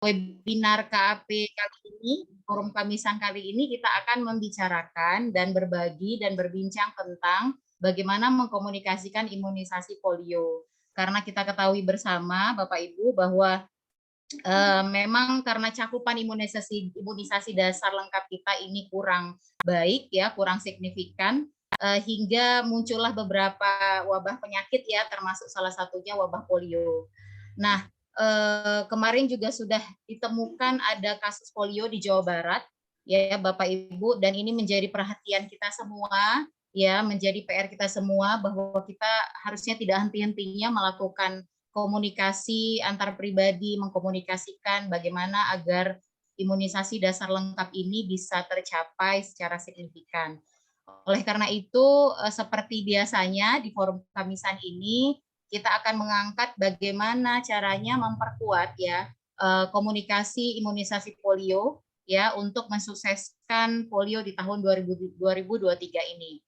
webinar KAP kali ini, forum Kamisan kali ini kita akan membicarakan dan berbagi dan berbincang tentang bagaimana mengkomunikasikan imunisasi polio. Karena kita ketahui bersama Bapak Ibu bahwa memang karena cakupan imunisasi dasar lengkap kita ini kurang baik ya, kurang signifikan, hingga muncullah beberapa wabah penyakit ya, termasuk salah satunya wabah polio. Nah, kemarin juga sudah ditemukan ada kasus polio di Jawa Barat ya Bapak Ibu, dan ini menjadi perhatian kita semua ya, menjadi PR kita semua bahwa kita harusnya tidak henti-hentinya melakukan komunikasi antar pribadi, mengkomunikasikan bagaimana agar imunisasi dasar lengkap ini bisa tercapai secara signifikan. Oleh karena itu, seperti biasanya di forum Kamisan ini, kita akan mengangkat bagaimana caranya memperkuat ya komunikasi imunisasi polio ya untuk mensukseskan polio di tahun 2023 ini.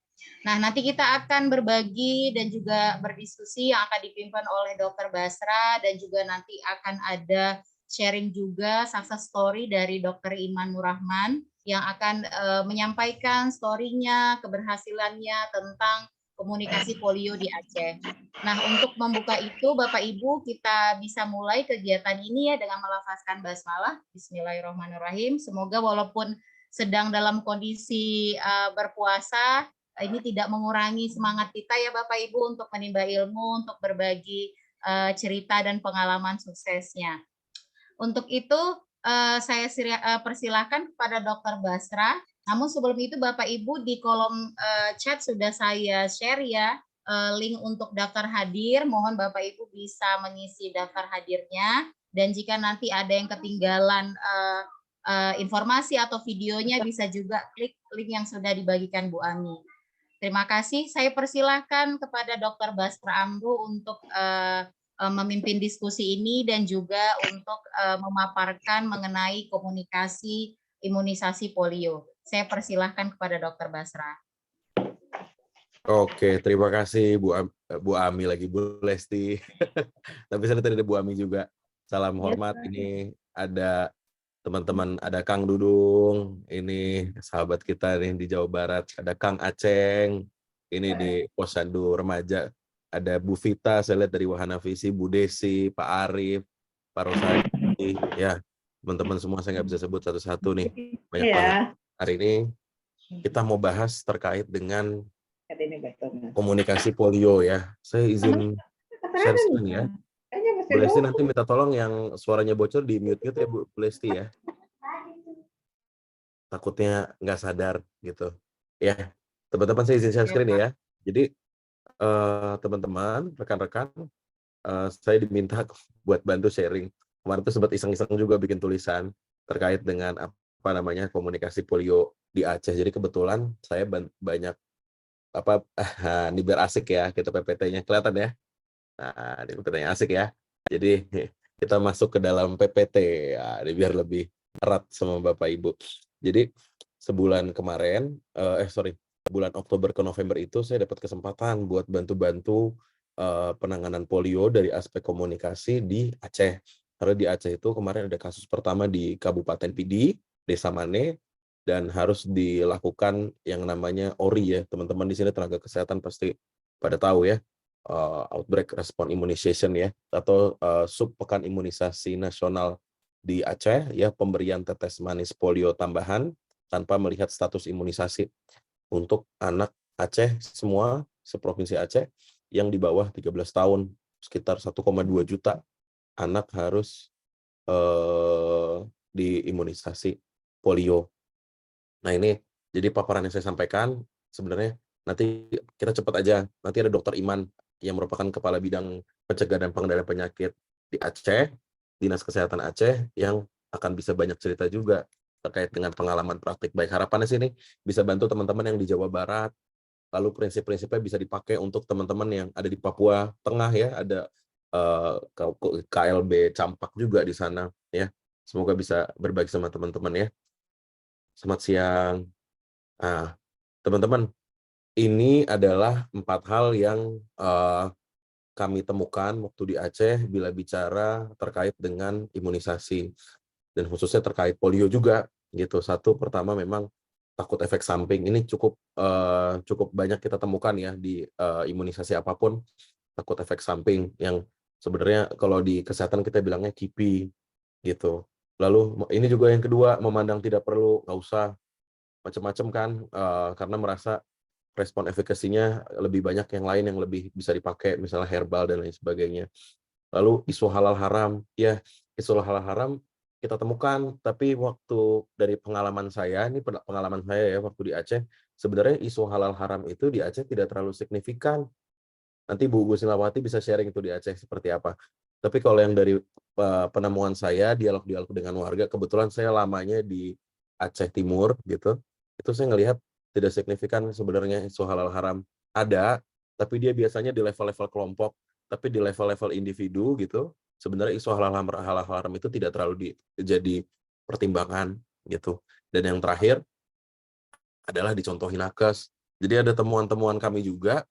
Nah, nanti kita akan berbagi dan juga berdiskusi yang akan dipimpin oleh Dr. Basra, dan juga nanti akan ada sharing juga success story dari Dr. Iman Nurrahman yang akan menyampaikan story-nya, keberhasilannya tentang komunikasi polio di Aceh. Nah, untuk membuka itu, Bapak Ibu, kita bisa mulai kegiatan ini ya dengan melafazkan basmalah. Bismillahirrahmanirrahim. Semoga walaupun sedang dalam kondisi berpuasa, ini tidak mengurangi semangat kita ya Bapak Ibu untuk menimba ilmu, untuk berbagi cerita dan pengalaman suksesnya. Untuk itu saya persilahkan kepada Dr. Basra. Namun sebelum itu Bapak Ibu, di kolom chat sudah saya share ya link untuk daftar hadir. Mohon Bapak Ibu bisa mengisi daftar hadirnya, dan jika nanti ada yang ketinggalan informasi atau videonya, bisa juga klik link yang sudah dibagikan Bu Ami. Terima kasih. Saya persilahkan kepada Dr. Basra Amru untuk memimpin diskusi ini dan juga untuk memaparkan mengenai komunikasi imunisasi polio. Saya persilahkan kepada Dr. Basra. Oke, terima kasih Bu Ami lagi, Bu Lesti. Tapi saya tadi ada Bu Ami juga. Salam hormat. Ini ada teman-teman, ada Kang Dudung, ini sahabat kita nih di Jawa Barat, ada Kang Aceng, ini di Posyandu Remaja, ada Bu Vita, saya lihat dari Wahana Visi, Bu Desi, Pak Arif, Pak Rosadi, ya teman-teman semua saya nggak bisa sebut satu-satu nih, banyak banget. Hari ini kita mau bahas terkait dengan komunikasi polio ya. Saya izin share screen ya. Bu Lesti nanti minta tolong yang suaranya bocor di mute-mute ya Bu Lesti ya. Takutnya nggak sadar gitu. Ya, teman-teman saya izin share screen ya. Jadi teman-teman, rekan-rekan, saya diminta buat bantu sharing. Kemarin tuh sempat iseng-iseng juga bikin tulisan terkait dengan apa namanya komunikasi polio di Aceh. Jadi kebetulan saya banyak apa ini biar asik ya kita PPT-nya kelihatan ya. Nah, ini PPT-nya asik ya. Jadi kita masuk ke dalam PPT ya, ini biar lebih erat sama Bapak Ibu. Jadi sebulan kemarin, bulan Oktober ke November itu saya dapat kesempatan buat bantu-bantu penanganan polio dari aspek komunikasi di Aceh. Karena di Aceh itu kemarin ada kasus pertama di Kabupaten Pidi, Desa Mane, dan harus dilakukan yang namanya ORI ya. Teman-teman di sini tenaga kesehatan pasti pada tahu ya. Outbreak Response Immunization ya, atau subpekan imunisasi nasional di Aceh ya, pemberian tetes manis polio tambahan tanpa melihat status imunisasi untuk anak Aceh semua, seprovinsi Aceh yang di bawah 13 tahun, sekitar 1,2 juta anak harus diimunisasi polio. Nah ini jadi paparan yang saya sampaikan sebenarnya nanti kita cepat aja, nanti ada Dr. Iman yang merupakan Kepala Bidang Pencegahan dan Pengendalian Penyakit di Aceh, Dinas Kesehatan Aceh, yang akan bisa banyak cerita juga terkait dengan pengalaman praktik baik. Harapannya sini bisa bantu teman-teman yang di Jawa Barat, lalu prinsip-prinsipnya bisa dipakai untuk teman-teman yang ada di Papua Tengah ya, ada KLB Campak juga di sana ya. Semoga bisa berbagi sama teman-teman ya. Selamat siang. Nah, teman-teman, ini adalah 4 hal yang kami temukan waktu di Aceh bila bicara terkait dengan imunisasi. dan khususnya terkait polio juga gitu. Satu, pertama memang takut efek samping ini cukup banyak kita temukan ya di imunisasi apapun, takut efek samping yang sebenarnya kalau di kesehatan kita bilangnya KIPI gitu. Lalu ini juga yang kedua, memandang tidak perlu, nggak usah macam-macam kan, karena merasa respon efikasinya lebih banyak yang lain yang lebih bisa dipakai, misalnya herbal dan lain sebagainya. Lalu isu halal haram, ya isu halal haram kita temukan, tapi waktu dari pengalaman saya, ini pengalaman saya ya waktu di Aceh, sebenarnya isu halal haram itu di Aceh tidak terlalu signifikan. Nanti Bu Gusilawati bisa sharing itu di Aceh seperti apa. Tapi kalau yang dari penemuan saya, dialog-dialog dengan warga, kebetulan saya lamanya di Aceh Timur gitu, itu saya ngelihat tidak signifikan sebenarnya isu halal haram. Ada, tapi dia biasanya di level-level kelompok, tapi di level-level individu gitu, sebenarnya isu halal haram itu tidak terlalu jadi pertimbangan gitu. Dan yang terakhir adalah dicontohi nakes. Jadi ada temuan-temuan kami juga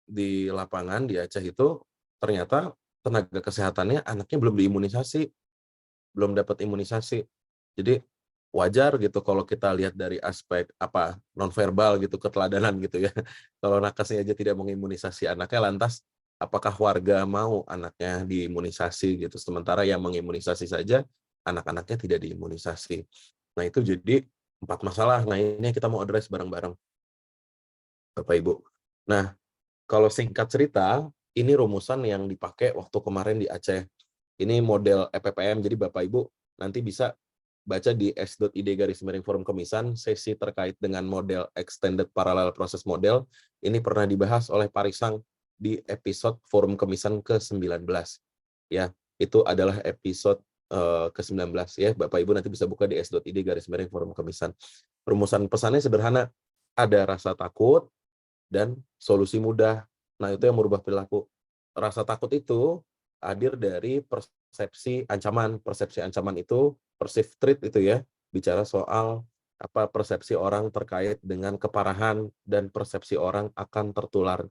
di lapangan di Aceh itu, ternyata tenaga kesehatannya anaknya belum diimunisasi, belum dapat imunisasi. Jadi wajar gitu kalau kita lihat dari aspek nonverbal gitu, keteladanan gitu ya. Kalau nakesnya aja tidak mengimunisasi anaknya, lantas apakah warga mau anaknya diimunisasi gitu, sementara yang mengimunisasi saja anak-anaknya tidak diimunisasi. Nah itu jadi 4 masalah. Nah ini yang kita mau address bareng-bareng Bapak Ibu. Nah, kalau singkat cerita, ini rumusan yang dipakai waktu kemarin di Aceh. Ini model EPPM, jadi Bapak Ibu nanti bisa baca di s.id/forum kemisan, sesi terkait dengan model Extended Parallel Process Model. Ini pernah dibahas oleh Parisang di episode forum kemisan ke-19. Ya, itu adalah episode ke-19 ya. Bapak Ibu nanti bisa buka di s.id/forum kemisan. Rumusan pesannya sederhana, ada rasa takut, dan solusi mudah. Nah, itu yang merubah perilaku. Rasa takut itu hadir dari persepsi ancaman. Persepsi ancaman itu, perceived threat itu ya, bicara soal persepsi orang terkait dengan keparahan dan persepsi orang akan tertular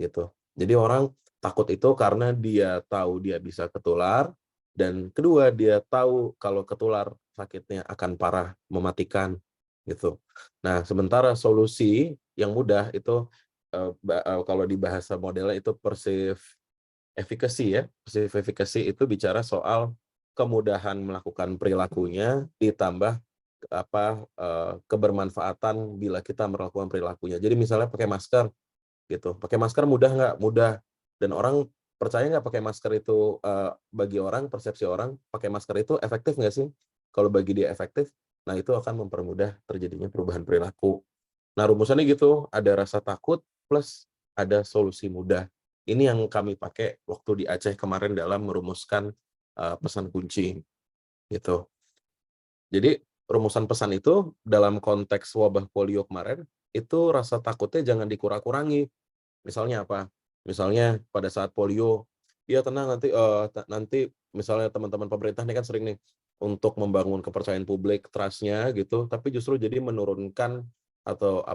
gitu. Jadi orang takut itu karena dia tahu dia bisa ketular, dan kedua dia tahu kalau ketular sakitnya akan parah, mematikan gitu. Nah, sementara solusi yang mudah itu kalau di bahasa modelnya itu perceived efficacy ya. Perceived efficacy itu bicara soal kemudahan melakukan perilakunya ditambah kebermanfaatan bila kita melakukan perilakunya. Jadi misalnya pakai masker gitu. Pakai masker mudah nggak? Mudah. Dan orang percaya nggak pakai masker itu, bagi orang, persepsi orang, pakai masker itu efektif nggak sih? Kalau bagi dia efektif, nah itu akan mempermudah terjadinya perubahan perilaku. Nah rumusannya gitu, ada rasa takut plus ada solusi mudah. Ini yang kami pakai waktu di Aceh kemarin dalam merumuskan pesan kunci gitu. Jadi rumusan pesan itu dalam konteks wabah polio kemarin, itu rasa takutnya jangan dikurang-kurangi. Misalnya apa? Misalnya pada saat polio, ya tenang nanti misalnya teman-teman pemerintah ini kan sering nih untuk membangun kepercayaan publik, trust-nya gitu, tapi justru jadi menurunkan atau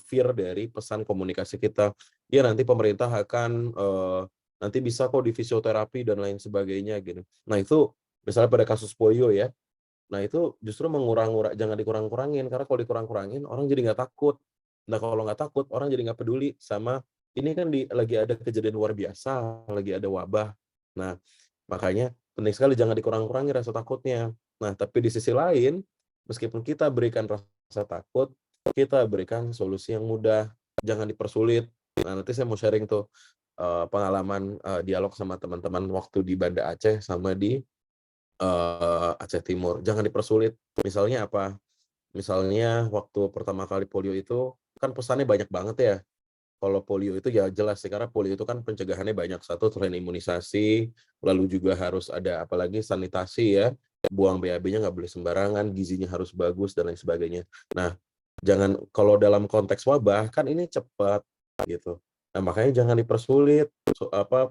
fear dari pesan komunikasi kita. Ya nanti pemerintah akan nanti bisa kok di fisioterapi dan lain sebagainya gitu. Nah itu misalnya pada kasus polio ya. Nah itu justru jangan dikurang-kurangin, karena kalau dikurang-kurangin orang jadi nggak takut. Nah kalau nggak takut orang jadi nggak peduli sama ini kan lagi ada kejadian luar biasa, lagi ada wabah. Nah makanya penting sekali jangan dikurang-kurangi rasa takutnya. Nah tapi di sisi lain, meskipun kita berikan rasa takut, kita berikan solusi yang mudah, jangan dipersulit. Nah nanti saya mau sharing tuh pengalaman dialog sama teman-teman waktu di Banda Aceh sama di Aceh Timur. Jangan dipersulit. Misalnya apa? Misalnya waktu pertama kali polio itu, kan pesannya banyak banget ya. Kalau polio itu ya jelas sih, karena polio itu kan pencegahannya banyak. Satu, selain imunisasi, lalu juga harus ada apalagi sanitasi ya. Buang BAB-nya nggak boleh sembarangan, gizinya harus bagus, dan lain sebagainya. Nah, kalau dalam konteks wabah, kan ini cepat gitu. Nah, makanya jangan dipersulit.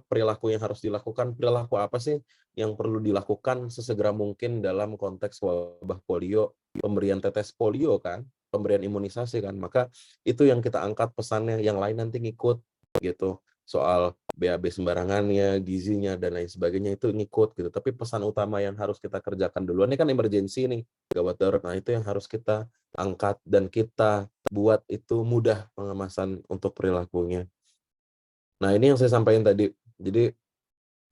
Perilaku yang harus dilakukan, perilaku apa sih yang perlu dilakukan sesegera mungkin dalam konteks wabah polio, pemberian tetes polio kan, pemberian imunisasi kan, maka itu yang kita angkat pesannya, yang lain nanti ngikut gitu. soal BAB sembarangannya, gizinya, dan lain sebagainya itu ngikut gitu. Tapi pesan utama yang harus kita kerjakan duluan, ini kan emergency nih, gawat darurat. Nah, itu yang harus kita angkat dan kita buat itu mudah pengemasan untuk perilakunya. Nah, ini yang saya sampaikan tadi. Jadi,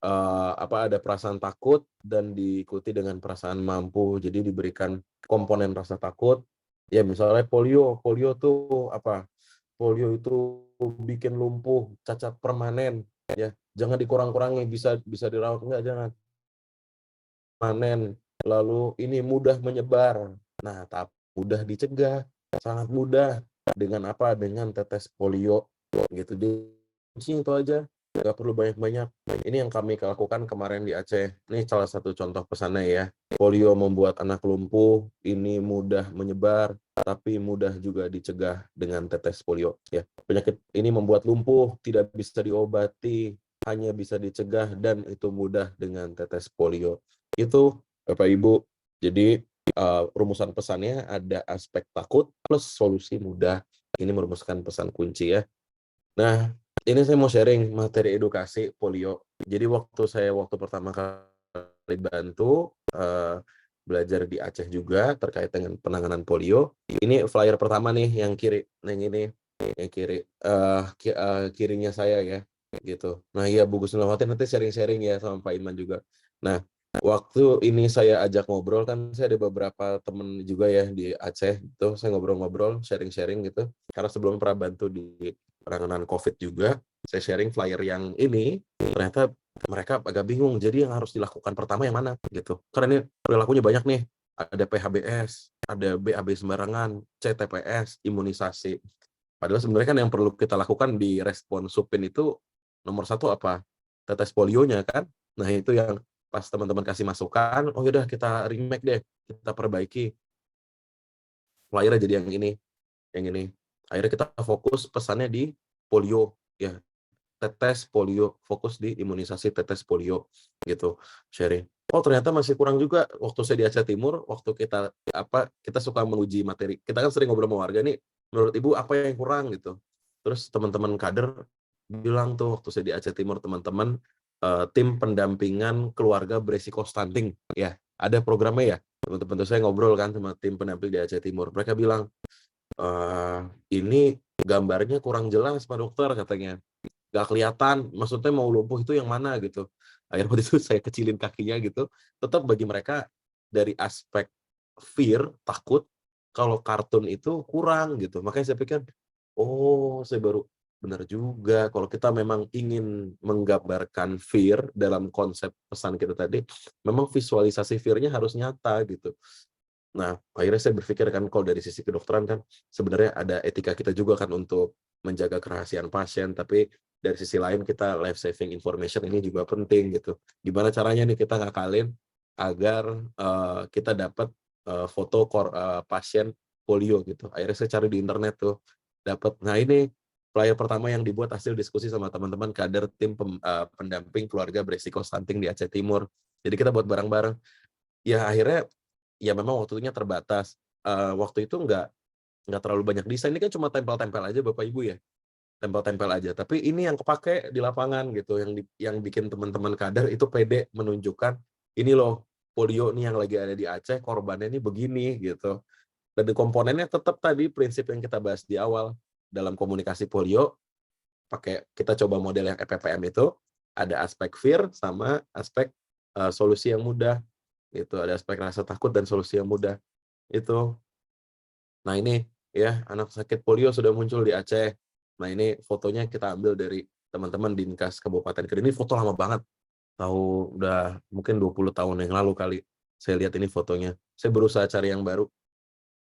ada perasaan takut dan diikuti dengan perasaan mampu. Jadi diberikan komponen rasa takut, ya misalnya polio tuh polio itu bikin lumpuh, cacat permanen, ya. Jangan dikurang-kurangi, bisa bisa dirawat, enggak, jangan. Permanen, lalu ini mudah menyebar. Nah, tapi mudah dicegah, sangat mudah. Dengan apa? Dengan tetes polio, gitu. Kuncinya itu aja, nggak perlu banyak-banyak. Ini yang kami lakukan kemarin di Aceh. Ini salah satu contoh pesannya ya. Polio membuat anak lumpuh, ini mudah menyebar, tapi mudah juga dicegah dengan tetes polio. Ya, penyakit ini membuat lumpuh, tidak bisa diobati, hanya bisa dicegah, dan itu mudah dengan tetes polio. Itu, Bapak Ibu. Jadi, rumusan pesannya ada aspek takut plus solusi mudah. Ini merumuskan pesan kunci ya. Nah, ini saya mau sharing materi edukasi polio. Jadi waktu pertama kali bantu, belajar di Aceh juga terkait dengan penanganan polio. Ini flyer pertama nih yang kiri, yang ini, yang kiri, kirinya saya ya, gitu. Nah iya, Bu Gusnawati nanti sharing-sharing ya sama Pak Iman juga. Nah, waktu ini saya ajak ngobrol, kan saya ada beberapa temen juga ya di Aceh, itu saya ngobrol-ngobrol, sharing-sharing gitu. Karena sebelumnya pernah bantu di penanganan COVID juga, saya sharing flyer yang ini, ternyata mereka agak bingung, jadi yang harus dilakukan pertama yang mana gitu. Karena ini perilakunya banyak nih, ada PHBS, ada BAB sembarangan, CTPS, imunisasi. Padahal sebenarnya kan yang perlu kita lakukan di respon Supin itu nomor satu apa? Tetes polionya kan. Nah itu yang pas teman-teman kasih masukan, oh yaudah kita remake deh, kita perbaiki. Flyernya jadi yang ini. Akhirnya kita fokus pesannya di polio, ya, tetes polio, fokus di imunisasi tetes polio, gitu, sharing. Oh ternyata masih kurang juga, waktu saya di Aceh Timur, waktu kita suka menguji materi, kita kan sering ngobrol sama warga nih, menurut Ibu apa yang kurang gitu. Terus teman-teman kader bilang tuh, waktu saya di Aceh Timur, teman-teman, tim pendampingan keluarga beresiko stunting, ya, ada programnya ya, teman-teman saya ngobrol kan sama tim pendamping di Aceh Timur, mereka bilang, ini gambarnya kurang jelas Pak Dokter, katanya. Nggak kelihatan, maksudnya mau lumpuh itu yang mana gitu. Akhirnya waktu itu saya kecilin kakinya gitu. Tetap bagi mereka dari aspek fear, takut, kalau kartun itu kurang gitu. Makanya saya pikir, oh saya baru benar juga. Kalau kita memang ingin menggambarkan fear dalam konsep pesan kita tadi, memang visualisasi fear-nya harus nyata gitu. Nah, akhirnya saya berpikir kan, kalau dari sisi kedokteran kan, sebenarnya ada etika kita juga kan untuk menjaga kerahasiaan pasien, tapi dari sisi lain kita life saving information ini juga penting gitu. Gimana caranya nih kita ngakalin agar kita dapat foto pasien polio gitu. Akhirnya saya cari di internet tuh, dapat. Nah ini flyer pertama yang dibuat hasil diskusi sama teman-teman kader tim pendamping keluarga beresiko stunting di Aceh Timur. Jadi kita buat bareng-bareng. Ya akhirnya ya memang waktunya terbatas. Waktu itu nggak terlalu banyak desain, ini kan cuma tempel-tempel aja Bapak Ibu ya, tempel-tempel aja. Tapi ini yang kepake di lapangan gitu, yang bikin teman-teman kader itu pede menunjukkan, ini loh polio nih yang lagi ada di Aceh, korbannya ini begini gitu. Dan di komponennya tetap tadi prinsip yang kita bahas di awal, dalam komunikasi polio, kita coba model yang EPPM itu, ada aspek fear sama aspek solusi yang mudah. Itu ada aspek rasa takut dan solusi yang mudah. Itu. Nah ini ya, anak sakit polio sudah muncul di Aceh. Nah ini fotonya kita ambil dari teman-teman Dinkes Kabupaten Kediri. Ini foto lama banget. Tahu udah mungkin 20 tahun yang lalu kali. Saya lihat ini fotonya. Saya berusaha cari yang baru.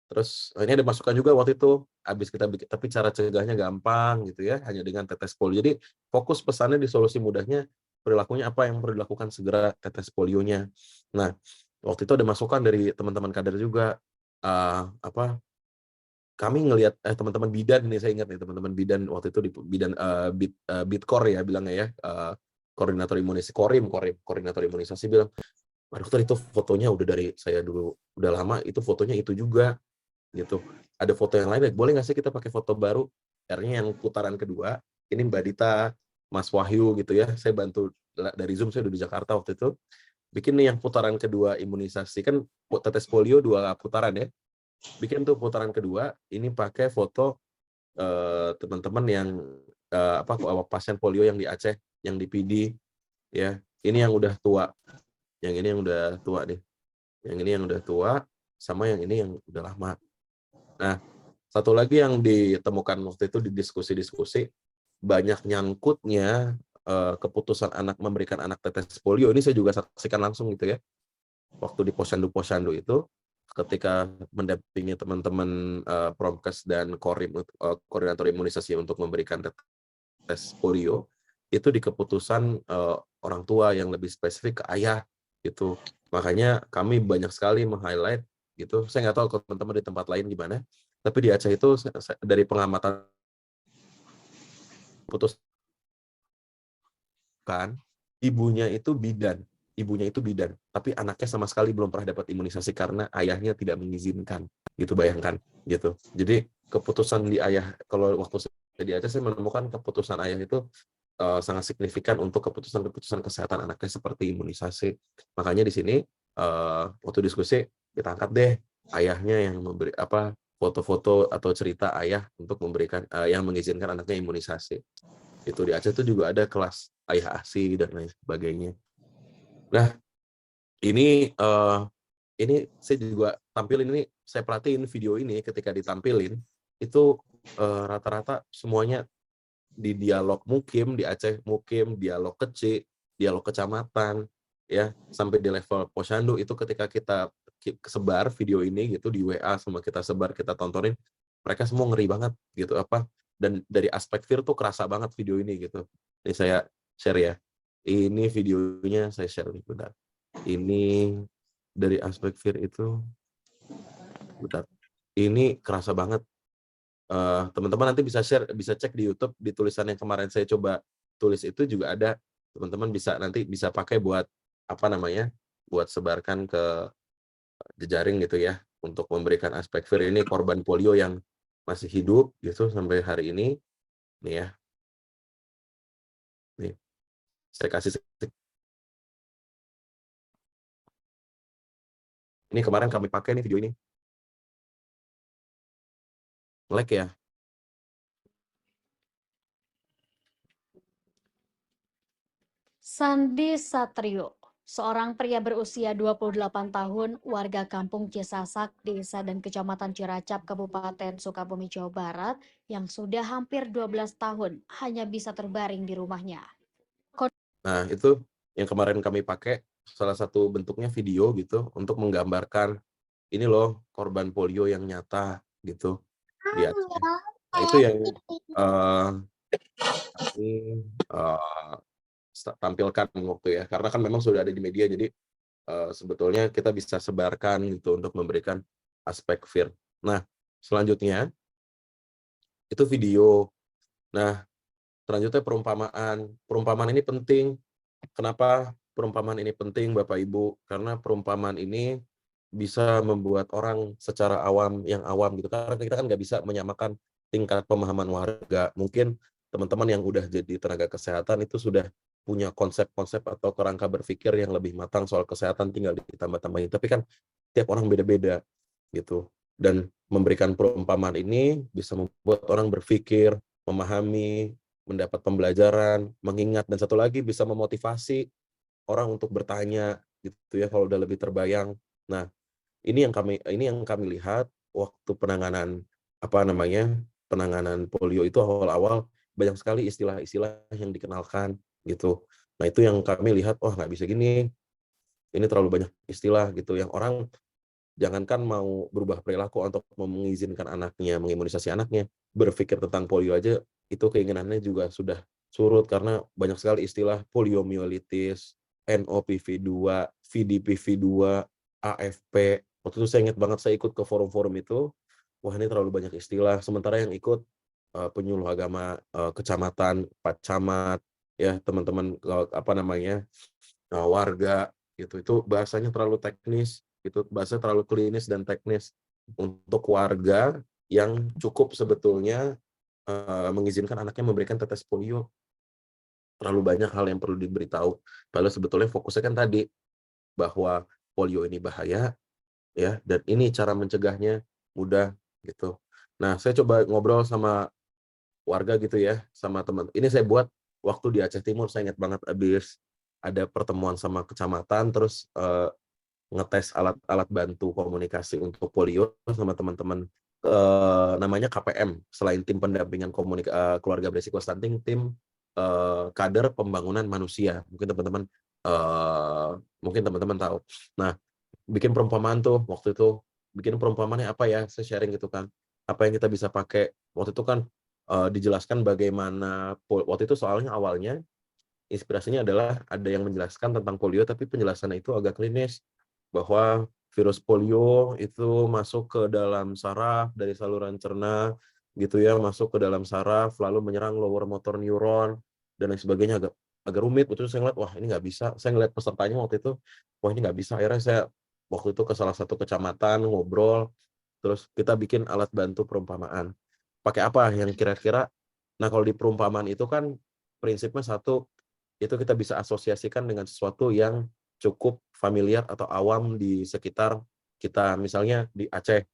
Terus ini ada masukan juga waktu itu, habis kita bikin, tapi cara cegahnya gampang gitu ya, hanya dengan tetes polio. Jadi fokus pesannya di solusi mudahnya, perilakunya apa yang perlu dilakukan, segera tetes polionya. Nah, waktu itu ada masukan dari teman-teman kader juga, kami ngelihat teman-teman bidan nih, saya ingat nih teman-teman bidan waktu itu di bidan Bitkor ya bilangnya ya, koordinator imunisasi koordinator imunisasi bilang, Pak Dokter itu fotonya udah dari saya dulu, udah lama itu fotonya itu juga gitu. Ada foto yang lain, boleh nggak sih kita pakai foto baru? Akhirnya yang putaran kedua, ini Mbak Dita Mas Wahyu gitu ya, saya bantu dari Zoom, saya udah di Jakarta waktu itu, bikin nih yang putaran kedua imunisasi, kan tetes polio 2 putaran ya, bikin tuh putaran kedua, ini pakai foto teman-teman yang pasien polio yang di Aceh, yang di PD ya, ini yang udah tua, yang ini yang udah tua nih, yang ini yang udah tua, sama yang ini yang udah lama. Nah, satu lagi yang ditemukan waktu itu di diskusi-diskusi, banyak nyangkutnya keputusan memberikan anak tetes polio, ini saya juga saksikan langsung gitu ya, waktu di posyandu-posyandu itu, ketika mendampingi teman-teman Promkes dan Korim, koordinator imunisasi untuk memberikan tes polio, itu di keputusan orang tua yang lebih spesifik ke ayah gitu. Makanya kami banyak sekali meng-highlight gitu. Saya nggak tahu kalau teman-teman di tempat lain gimana, tapi di Aceh itu dari pengamatan putuskan ibunya itu bidan, tapi anaknya sama sekali belum pernah dapat imunisasi karena ayahnya tidak mengizinkan. Gitu, bayangkan gitu. Jadi keputusan di ayah, kalau waktu saya di Aceh, saya menemukan keputusan ayah itu sangat signifikan untuk keputusan-keputusan kesehatan anaknya seperti imunisasi. Makanya di sini waktu diskusi kita angkat deh ayahnya yang memberi foto-foto atau cerita ayah untuk memberikan yang mengizinkan anaknya imunisasi. Itu di Aceh itu juga ada kelas ayah ASI dan lain sebagainya. Nah, ini saya juga tampilin ini, saya perhatiin video ini ketika ditampilin itu rata-rata semuanya di dialog Mukim, di Aceh Mukim, dialog kecil, dialog kecamatan, ya, sampai di level posyandu itu ketika kita sebar video ini gitu di WA, sama kita sebar, kita tontonin, mereka semua ngeri banget gitu dan dari aspek fear tuh kerasa banget video ini gitu. Ini saya share ya. Ini videonya saya share nih, bentar. Ini dari aspek fear itu, bentar. Ini kerasa banget. Teman-teman nanti bisa share, bisa cek di YouTube, di tulisan yang kemarin saya coba tulis itu juga ada. Teman-teman nanti bisa pakai buat buat sebarkan ke jejaring gitu ya, untuk memberikan aspek fear ini korban polio yang masih hidup gitu sampai hari ini. Nih ya. Nih. Saya kasih, ini kemarin kami pakai nih video ini. Like ya. Sandi Satrio, seorang pria berusia 28 tahun, warga kampung Cisasak, desa dan kecamatan Ciracap, Kabupaten Sukabumi, Jawa Barat, yang sudah hampir 12 tahun hanya bisa terbaring di rumahnya. Nah, itu yang kemarin kami pakai, salah satu bentuknya video gitu, untuk menggambarkan ini loh korban polio yang nyata gitu di Aceh. Nah, itu yang kami tampilkan waktu ya, karena kan memang sudah ada di media, jadi sebetulnya kita bisa sebarkan gitu untuk memberikan aspek fear. Nah, selanjutnya itu video. Nah, selanjutnya perumpamaan. Perumpamaan ini penting. Kenapa perumpamaan ini penting, Bapak Ibu? Karena perumpamaan ini bisa membuat orang secara awam, yang awam gitu, karena kita kan nggak bisa menyamakan tingkat pemahaman warga. Mungkin teman-teman yang udah jadi tenaga kesehatan itu sudah punya konsep-konsep atau kerangka berpikir yang lebih matang soal kesehatan, tinggal ditambah-tambahin. Tapi kan tiap orang beda-beda gitu. Dan memberikan perumpamaan ini bisa membuat orang berpikir, memahami, mendapat pembelajaran, mengingat, dan satu lagi bisa memotivasi orang untuk bertanya gitu ya kalau udah lebih terbayang. Nah, ini yang kami lihat waktu penanganan penanganan polio itu awal-awal, banyak sekali istilah-istilah yang dikenalkan gitu. Nah, itu yang kami lihat, oh nggak bisa gini, ini terlalu banyak istilah gitu, yang orang jangankan mau berubah perilaku untuk mengizinkan anaknya, mengimunisasi anaknya, berpikir tentang polio aja, itu keinginannya juga sudah surut karena banyak sekali istilah poliomielitis, NOPV2, VDPV2, AFP. Waktu itu saya ingat banget, saya ikut ke forum-forum itu, wah ini terlalu banyak istilah. Sementara yang ikut penyuluh agama kecamatan, Pak Camat, ya teman-teman warga gitu, itu bahasanya terlalu teknis, itu bahasa terlalu klinis dan teknis untuk warga yang cukup sebetulnya mengizinkan anaknya memberikan tetes polio. terlalu banyak hal yang perlu diberitahu. Padahal sebetulnya fokusnya kan tadi bahwa polio ini bahaya, ya, dan ini cara mencegahnya mudah gitu. Nah, saya coba ngobrol sama warga gitu ya, sama teman. Ini saya buat waktu di Aceh Timur, saya ingat banget habis ada pertemuan sama kecamatan, terus ngetes alat-alat bantu komunikasi untuk polio sama teman-teman, namanya KPM, selain tim pendampingan keluarga berisiko stunting, tim kader pembangunan manusia. Mungkin teman-teman tahu. Nah, bikin perumpamaan tuh waktu itu, bikin perumpamaannya apa ya, saya sharing gitu kan, apa yang kita bisa pakai. Waktu itu kan dijelaskan bagaimana waktu itu soalnya awalnya inspirasinya adalah ada yang menjelaskan tentang polio, tapi penjelasannya itu agak klinis, bahwa virus polio itu masuk ke dalam saraf dari saluran cerna gitu ya, masuk ke dalam saraf lalu menyerang lower motor neuron dan lain sebagainya, agak agak rumit. Waktu itu saya ngeliat, wah ini nggak bisa. Saya ngeliat pesertanya waktu itu, wah ini nggak bisa. Akhirnya saya waktu itu ke salah satu kecamatan ngobrol, terus kita bikin alat bantu perumpamaan. Pakai apa yang kira-kira, nah kalau di perumpamaan itu kan prinsipnya satu, itu kita bisa asosiasikan dengan sesuatu yang cukup familiar atau awam di sekitar kita. Misalnya di Aceh,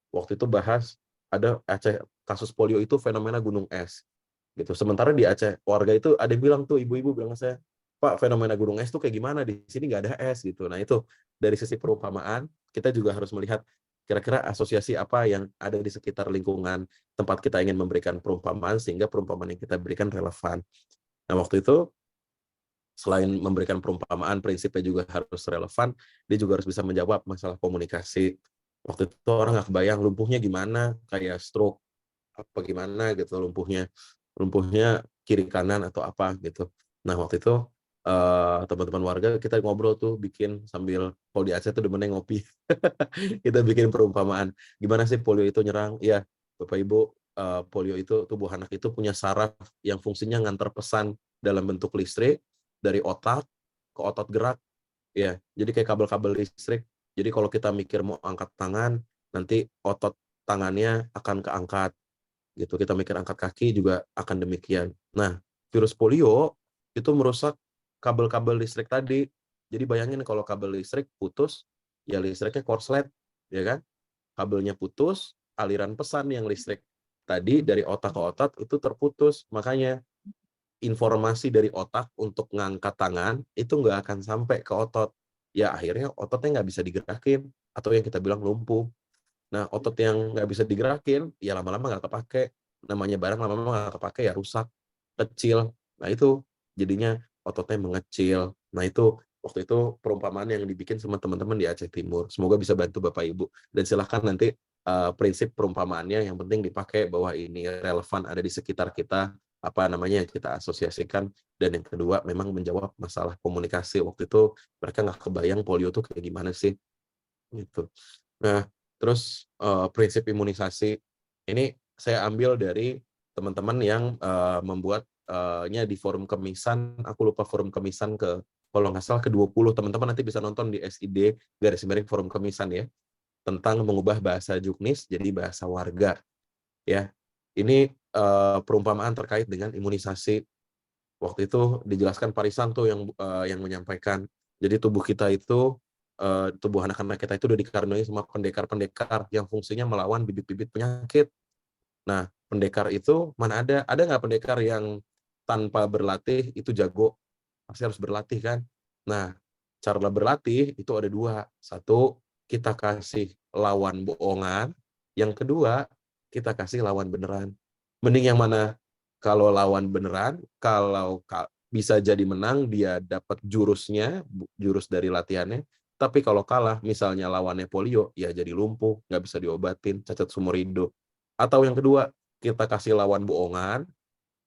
waktu itu bahas ada Aceh, kasus polio itu fenomena gunung es gitu. Sementara di Aceh warga itu ada yang bilang tuh, ibu-ibu bilang ke saya, Pak, fenomena gunung es tuh kayak gimana, di sini nggak ada es gitu. Nah itu dari sisi perumpamaan kita juga harus melihat kira-kira asosiasi apa yang ada di sekitar lingkungan tempat kita ingin memberikan perumpamaan, sehingga perumpamaan yang kita berikan relevan. Nah waktu itu selain memberikan perumpamaan, prinsipnya juga harus relevan, dia juga harus bisa menjawab masalah komunikasi. Waktu itu orang nggak kebayang lumpuhnya gimana, kayak stroke, apa gimana gitu lumpuhnya kiri kanan atau apa gitu. Nah waktu itu teman-teman warga kita ngobrol tuh, bikin sambil, kalau di Aceh tuh demennya ngopi. Kita bikin perumpamaan, gimana sih polio itu nyerang. Ya Bapak Ibu, polio itu, tubuh anak itu punya saraf yang fungsinya ngantar pesan dalam bentuk listrik dari otak ke otot gerak, ya. Jadi kayak kabel-kabel listrik. Jadi kalau kita mikir mau angkat tangan, nanti otot tangannya akan keangkat gitu. Kita mikir angkat kaki juga akan demikian. Nah, virus polio itu merusak kabel-kabel listrik tadi. Jadi bayangin kalau kabel listrik putus, ya listriknya korslet, ya kan? Kabelnya putus, aliran pesan yang listrik tadi dari otak ke otot itu terputus. Makanya informasi dari otak untuk ngangkat tangan itu nggak akan sampai ke otot. Ya akhirnya ototnya nggak bisa digerakin, atau yang kita bilang lumpuh. Nah, otot yang nggak bisa digerakin, ya lama-lama nggak kepake. Namanya barang lama-lama nggak kepake, ya rusak, kecil. Nah, itu jadinya ototnya mengecil. Nah, itu waktu itu perumpamaan yang dibikin sama teman-teman di Aceh Timur. Semoga bisa bantu Bapak Ibu. Dan silahkan nanti prinsip perumpamaannya yang penting dipakai bahwa ini relevan, ada di sekitar kita, apa namanya yang kita asosiasikan. Dan yang kedua, memang menjawab masalah komunikasi. Waktu itu mereka nggak kebayang polio tuh kayak gimana sih. Gitu. Nah, terus prinsip imunisasi ini saya ambil dari teman-teman yang membuatnya di forum Kemisan. Aku lupa forum Kemisan kalau nggak salah ke-20. Teman-teman nanti bisa nonton di SID forum Kemisan ya, tentang mengubah bahasa Juknis jadi bahasa warga ya. Ini perumpamaan terkait dengan imunisasi. Waktu itu dijelaskan Parisan tuh yang menyampaikan. Jadi tubuh kita itu, tubuh anak-anak kita itu udah dikaruniai sama pendekar-pendekar yang fungsinya melawan bibit-bibit penyakit. Nah, pendekar itu mana ada nggak pendekar yang tanpa berlatih itu jago? Pasti harus berlatih kan? Nah, cara berlatih itu ada dua. Satu, kita kasih lawan bohongan. Yang kedua, kita kasih lawan beneran. Mending yang mana? Kalau lawan beneran, kalau bisa jadi menang, dia dapat jurusnya, jurus dari latihannya. Tapi kalau kalah, misalnya lawannya polio, ya jadi lumpuh, nggak bisa diobatin, cacat seumur hidup. Atau yang kedua, kita kasih lawan bohongan,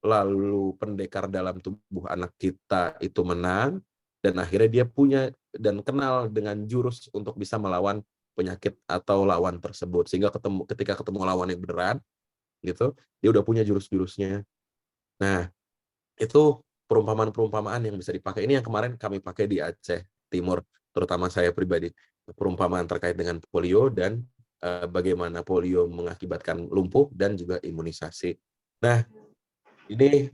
lalu pendekar dalam tubuh anak kita itu menang, dan akhirnya dia punya dan kenal dengan jurus untuk bisa melawan penyakit atau lawan tersebut. Sehingga ketika ketemu lawan yang beneran, gitu, dia udah punya jurus-jurusnya. Nah, itu perumpamaan-perumpamaan yang bisa dipakai. Ini yang kemarin kami pakai di Aceh Timur, terutama saya pribadi. Perumpamaan terkait dengan polio dan bagaimana polio mengakibatkan lumpuh dan juga imunisasi. Nah, ini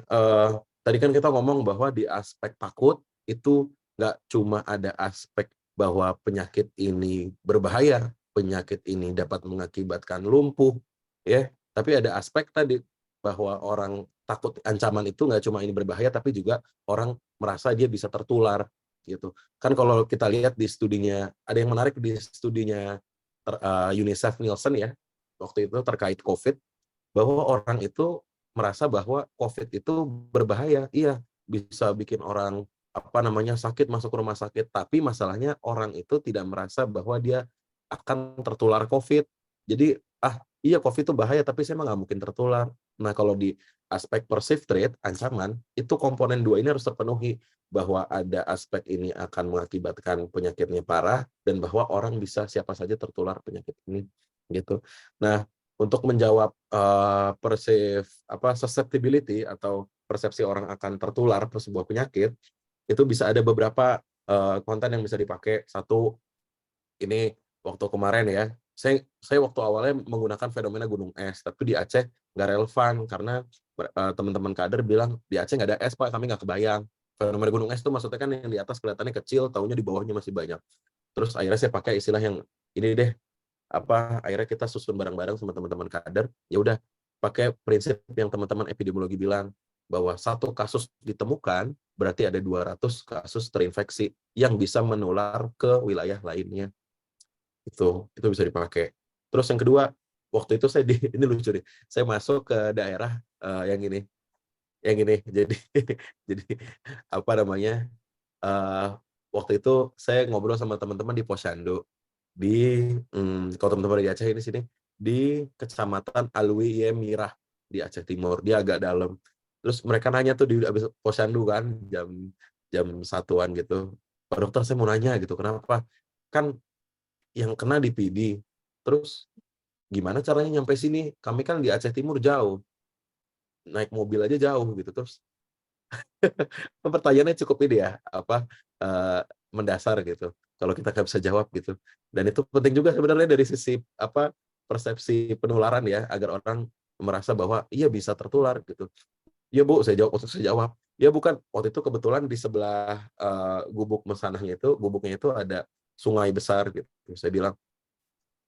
tadi kan kita ngomong bahwa di aspek takut itu nggak cuma ada aspek bahwa penyakit ini berbahaya, penyakit ini dapat mengakibatkan lumpuh, ya. Tapi ada aspek tadi bahwa orang takut ancaman itu nggak cuma ini berbahaya, tapi juga orang merasa dia bisa tertular, gitu. Kan kalau kita lihat di studinya, ada yang menarik di studinya UNICEF Nielsen ya, waktu itu terkait COVID, bahwa orang itu merasa bahwa COVID itu berbahaya. Iya, bisa bikin orang sakit masuk rumah sakit, tapi masalahnya orang itu tidak merasa bahwa dia akan tertular COVID. Jadi, iya COVID itu bahaya, tapi saya mah nggak mungkin tertular. Nah, kalau di aspek perceived threat, ancaman, itu komponen 2 ini harus terpenuhi, bahwa ada aspek ini akan mengakibatkan penyakitnya parah, dan bahwa orang bisa siapa saja tertular penyakit ini, gitu. Nah, untuk menjawab susceptibility atau persepsi orang akan tertular ke sebuah penyakit, itu bisa ada beberapa konten yang bisa dipakai. Satu, ini waktu kemarin ya, saya waktu awalnya menggunakan fenomena gunung es, tapi di Aceh nggak relevan karena teman-teman kader bilang di Aceh nggak ada es Pak, kami nggak kebayang. Fenomena gunung es itu maksudnya kan yang di atas kelihatannya kecil, taunya di bawahnya masih banyak. Terus akhirnya saya pakai istilah yang ini deh, akhirnya kita susun bareng-bareng sama teman-teman kader, ya udah pakai prinsip yang teman-teman epidemiologi bilang, bahwa 1 kasus ditemukan berarti ada 200 kasus terinfeksi yang bisa menular ke wilayah lainnya. Itu bisa dipakai. Terus yang kedua, waktu itu saya ini lucu nih, saya masuk ke daerah yang ini. Jadi jadi eh, waktu itu saya ngobrol sama teman-teman di Posyandu, kalau teman-teman di Aceh ini sini, di Kecamatan Alwi Mirah di Aceh Timur, dia agak dalam. Terus mereka nanya tuh di abis Posyandu kan, jam 1-an gitu, Pak dokter saya mau nanya gitu, kenapa? Kan yang kena di PD, terus gimana caranya nyampe sini? Kami kan di Aceh Timur jauh, naik mobil aja jauh gitu. Terus pertanyaannya cukup ini ya, mendasar gitu, kalau kita nggak bisa jawab gitu. Dan itu penting juga sebenarnya dari sisi persepsi penularan ya, agar orang merasa bahwa iya bisa tertular gitu. Iya Bu, saya jawab, ya bukan, waktu itu kebetulan di sebelah gubuknya itu ada sungai besar gitu. Saya bilang,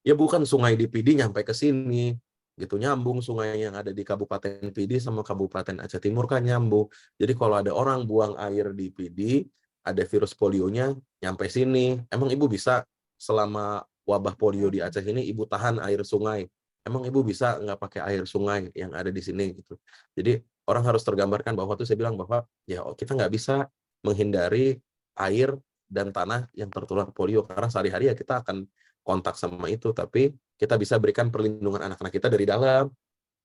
ya bukan, sungai di PD nyampe ke sini gitu, nyambung sungai yang ada di Kabupaten PD sama Kabupaten Aceh Timur kan nyambung. Jadi kalau ada orang buang air di PD, ada virus polionya nyampe sini. Emang Ibu bisa selama wabah polio di Aceh ini Ibu tahan air sungai? Emang Ibu bisa nggak pakai air sungai yang ada di sini gitu. Jadi orang harus tergambarkan bahwa tuh saya bilang bahwa ya kita nggak bisa menghindari air dan tanah yang tertular polio karena sehari-hari ya kita akan kontak sama itu, tapi kita bisa berikan perlindungan anak-anak kita dari dalam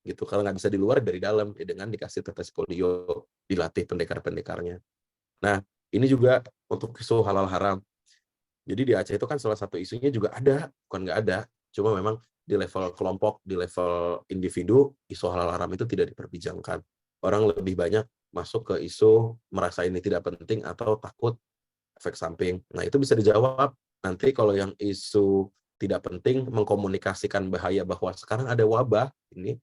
gitu. Kalau nggak bisa di luar, dari dalam ya, dengan dikasih tetes polio, dilatih pendekar-pendekarnya. Nah, ini juga untuk isu halal haram. Jadi di Aceh itu kan salah satu isunya juga ada, bukan nggak ada, cuma memang di level kelompok, di level individu, isu halal haram itu tidak diperbincangkan. Orang lebih banyak masuk ke isu merasa ini tidak penting atau takut efek samping. Nah, itu bisa dijawab nanti kalau yang isu tidak penting mengkomunikasikan bahaya bahwa sekarang ada wabah ini,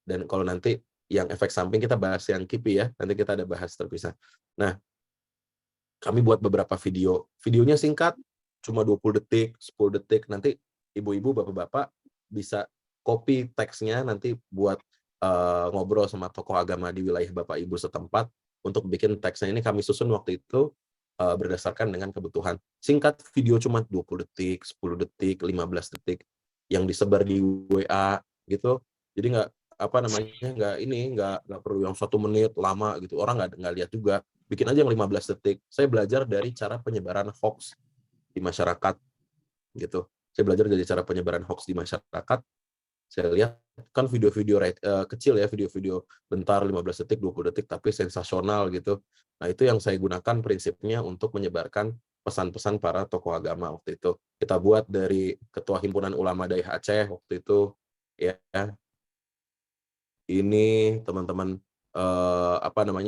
dan kalau nanti yang efek samping kita bahas yang KIPI ya, nanti kita ada bahas terpisah. Nah, kami buat beberapa video. Videonya singkat, cuma 20 detik, 10 detik. Nanti ibu-ibu, bapak-bapak bisa copy teksnya nanti buat ngobrol sama tokoh agama di wilayah Bapak Ibu setempat untuk bikin teksnya. Ini kami susun waktu itu berdasarkan dengan kebutuhan. Singkat, video cuma 20 detik, 10 detik, 15 detik yang disebar di WA gitu. Jadi nggak perlu yang 1 menit lama gitu. Orang nggak lihat juga. Bikin aja yang 15 detik. Saya belajar dari cara penyebaran hoax di masyarakat gitu. Saya belajar dari cara penyebaran hoax di masyarakat. Saya lihat kan video-video kecil ya, video-video bentar 15 detik, 20 detik tapi sensasional gitu. Nah, itu yang saya gunakan prinsipnya untuk menyebarkan pesan-pesan para tokoh agama waktu itu. Kita buat dari Ketua Himpunan Ulama Daerah Aceh waktu itu ya. Ini teman-teman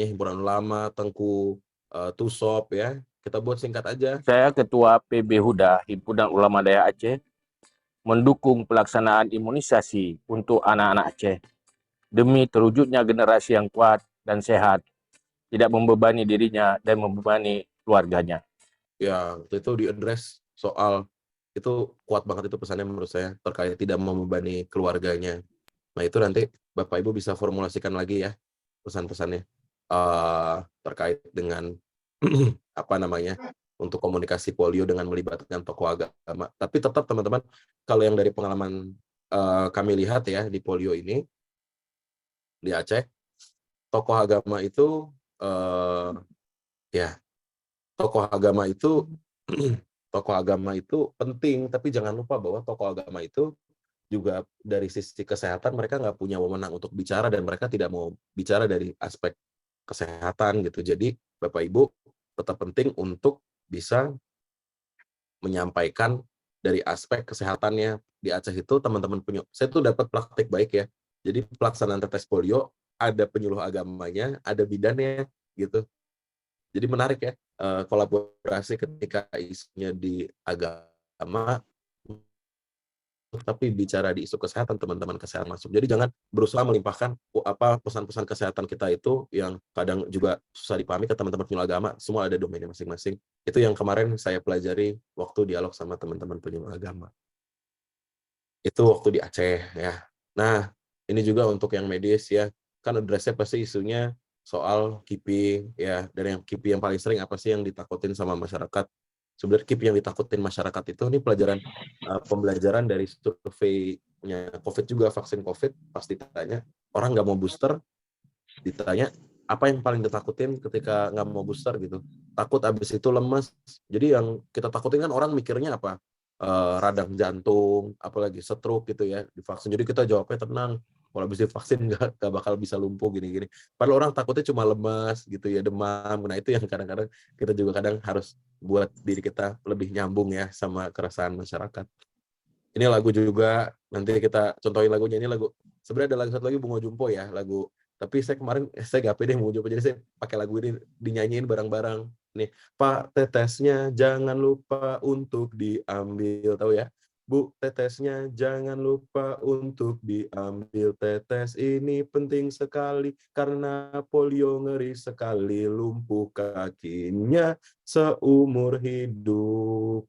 Himpunan Ulama Tengku Tusop ya. Kita buat singkat aja. Saya Ketua PB Huda Himpunan Ulama Daerah Aceh mendukung pelaksanaan imunisasi untuk anak-anak Aceh demi terwujudnya generasi yang kuat dan sehat tidak membebani dirinya dan membebani keluarganya. Ya, itu di-address soal itu kuat banget itu pesannya menurut saya terkait tidak membebani keluarganya. Nah, itu nanti Bapak Ibu bisa formulasikan lagi ya pesan-pesannya terkait dengan apa namanya untuk komunikasi polio dengan melibatkan tokoh agama. Tapi tetap teman-teman, kalau yang dari pengalaman kami lihat ya di polio ini di Aceh, tokoh agama itu ya tokoh agama itu tokoh agama itu penting, tapi jangan lupa bahwa tokoh agama itu juga dari sisi kesehatan mereka nggak punya wewenang untuk bicara dan mereka tidak mau bicara dari aspek kesehatan gitu. Jadi Bapak Ibu tetap penting untuk bisa menyampaikan dari aspek kesehatannya. Di Aceh itu teman-teman punya, saya tuh dapat praktik baik ya. Jadi pelaksanaan tetes polio ada penyuluh agamanya, ada bidannya gitu. Jadi menarik ya kolaborasi ketika isunya di agama tapi bicara di isu kesehatan teman-teman kesehatan masuk. Jadi jangan berusaha melimpahkan pesan-pesan kesehatan kita itu yang kadang juga susah dipahami ke teman-teman penyuluh agama. Semua ada domainnya masing-masing. Itu yang kemarin saya pelajari waktu dialog sama teman-teman penyuluh agama. Itu waktu di Aceh ya. Nah, ini juga untuk yang medis ya. Kan address-nya pasti isunya soal KIPI ya. Dan yang KIPI yang paling sering apa sih yang ditakutin sama masyarakat? Sebenarnya KIPI yang ditakutin masyarakat itu ini pelajaran pembelajaran dari surveinya COVID juga, vaksin COVID pasti ditanya orang nggak mau booster, ditanya apa yang paling ditakutin ketika nggak mau booster gitu, takut abis itu lemes. Jadi yang kita takutin kan orang mikirnya apa, radang jantung, apalagi stroke gitu ya divaksin. Jadi kita jawabnya tenang, kalau habis divaksin nggak bakal bisa lumpuh gini-gini. Padahal orang takutnya cuma lemas gitu ya, demam. Nah itu yang kadang-kadang kita juga kadang harus buat diri kita lebih nyambung ya sama keresahan masyarakat. Ini lagu juga, nanti kita contohin lagunya. Ini lagu, sebenarnya ada lagu satu lagi Bunga Jumpo ya, lagu. Tapi saya kemarin, saya gak pede Bunga Jumpo, jadi saya pakai lagu ini dinyanyiin bareng-bareng. Nih, Pak tetesnya jangan lupa untuk diambil, tahu ya? Bu tetesnya jangan lupa untuk diambil, tetes ini penting sekali karena polio ngeri sekali, lumpuh kakinya seumur hidup.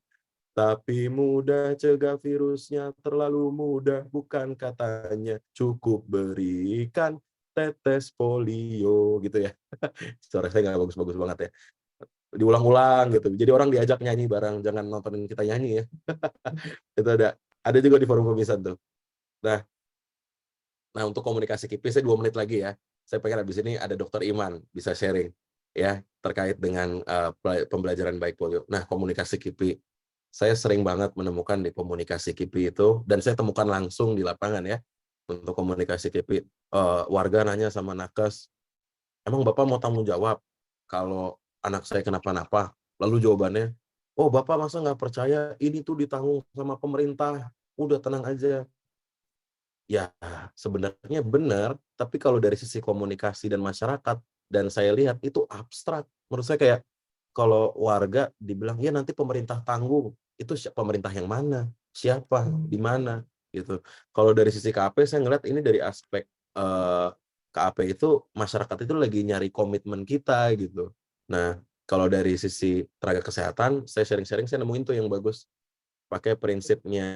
Tapi mudah cegah virusnya, terlalu mudah bukan katanya, cukup berikan tetes polio gitu ya. Suara saya nggak bagus-bagus banget ya. Diulang-ulang gitu. Jadi orang diajak nyanyi bareng, jangan nontonin kita nyanyi ya. Itu ada juga di forum pemisan tuh. Nah untuk komunikasi KIPI saya 2 menit lagi ya. Saya pengen habis ini ada Dr. Iman bisa sharing ya terkait dengan pembelajaran baik polio. Nah komunikasi KIPI saya sering banget menemukan di komunikasi KIPI itu, dan saya temukan langsung di lapangan ya, untuk komunikasi KIPI, warga nanya sama nakes, emang Bapak mau tanggung jawab kalau anak saya kenapa-napa? Lalu jawabannya, oh Bapak masa nggak percaya, ini tuh ditanggung sama pemerintah, udah tenang aja. Ya sebenarnya benar, tapi kalau dari sisi komunikasi dan masyarakat, dan saya lihat itu abstrak. Menurut saya kayak, kalau warga dibilang, ya nanti pemerintah tanggung, itu pemerintah yang mana? Siapa? Di mana? Gitu. Kalau dari sisi KAP, saya ngeliat ini dari aspek KAP itu, masyarakat itu lagi nyari komitmen kita gitu. Nah, kalau dari sisi tenaga kesehatan, saya sharing-sharing, saya nemuin tuh yang bagus. Pakai prinsipnya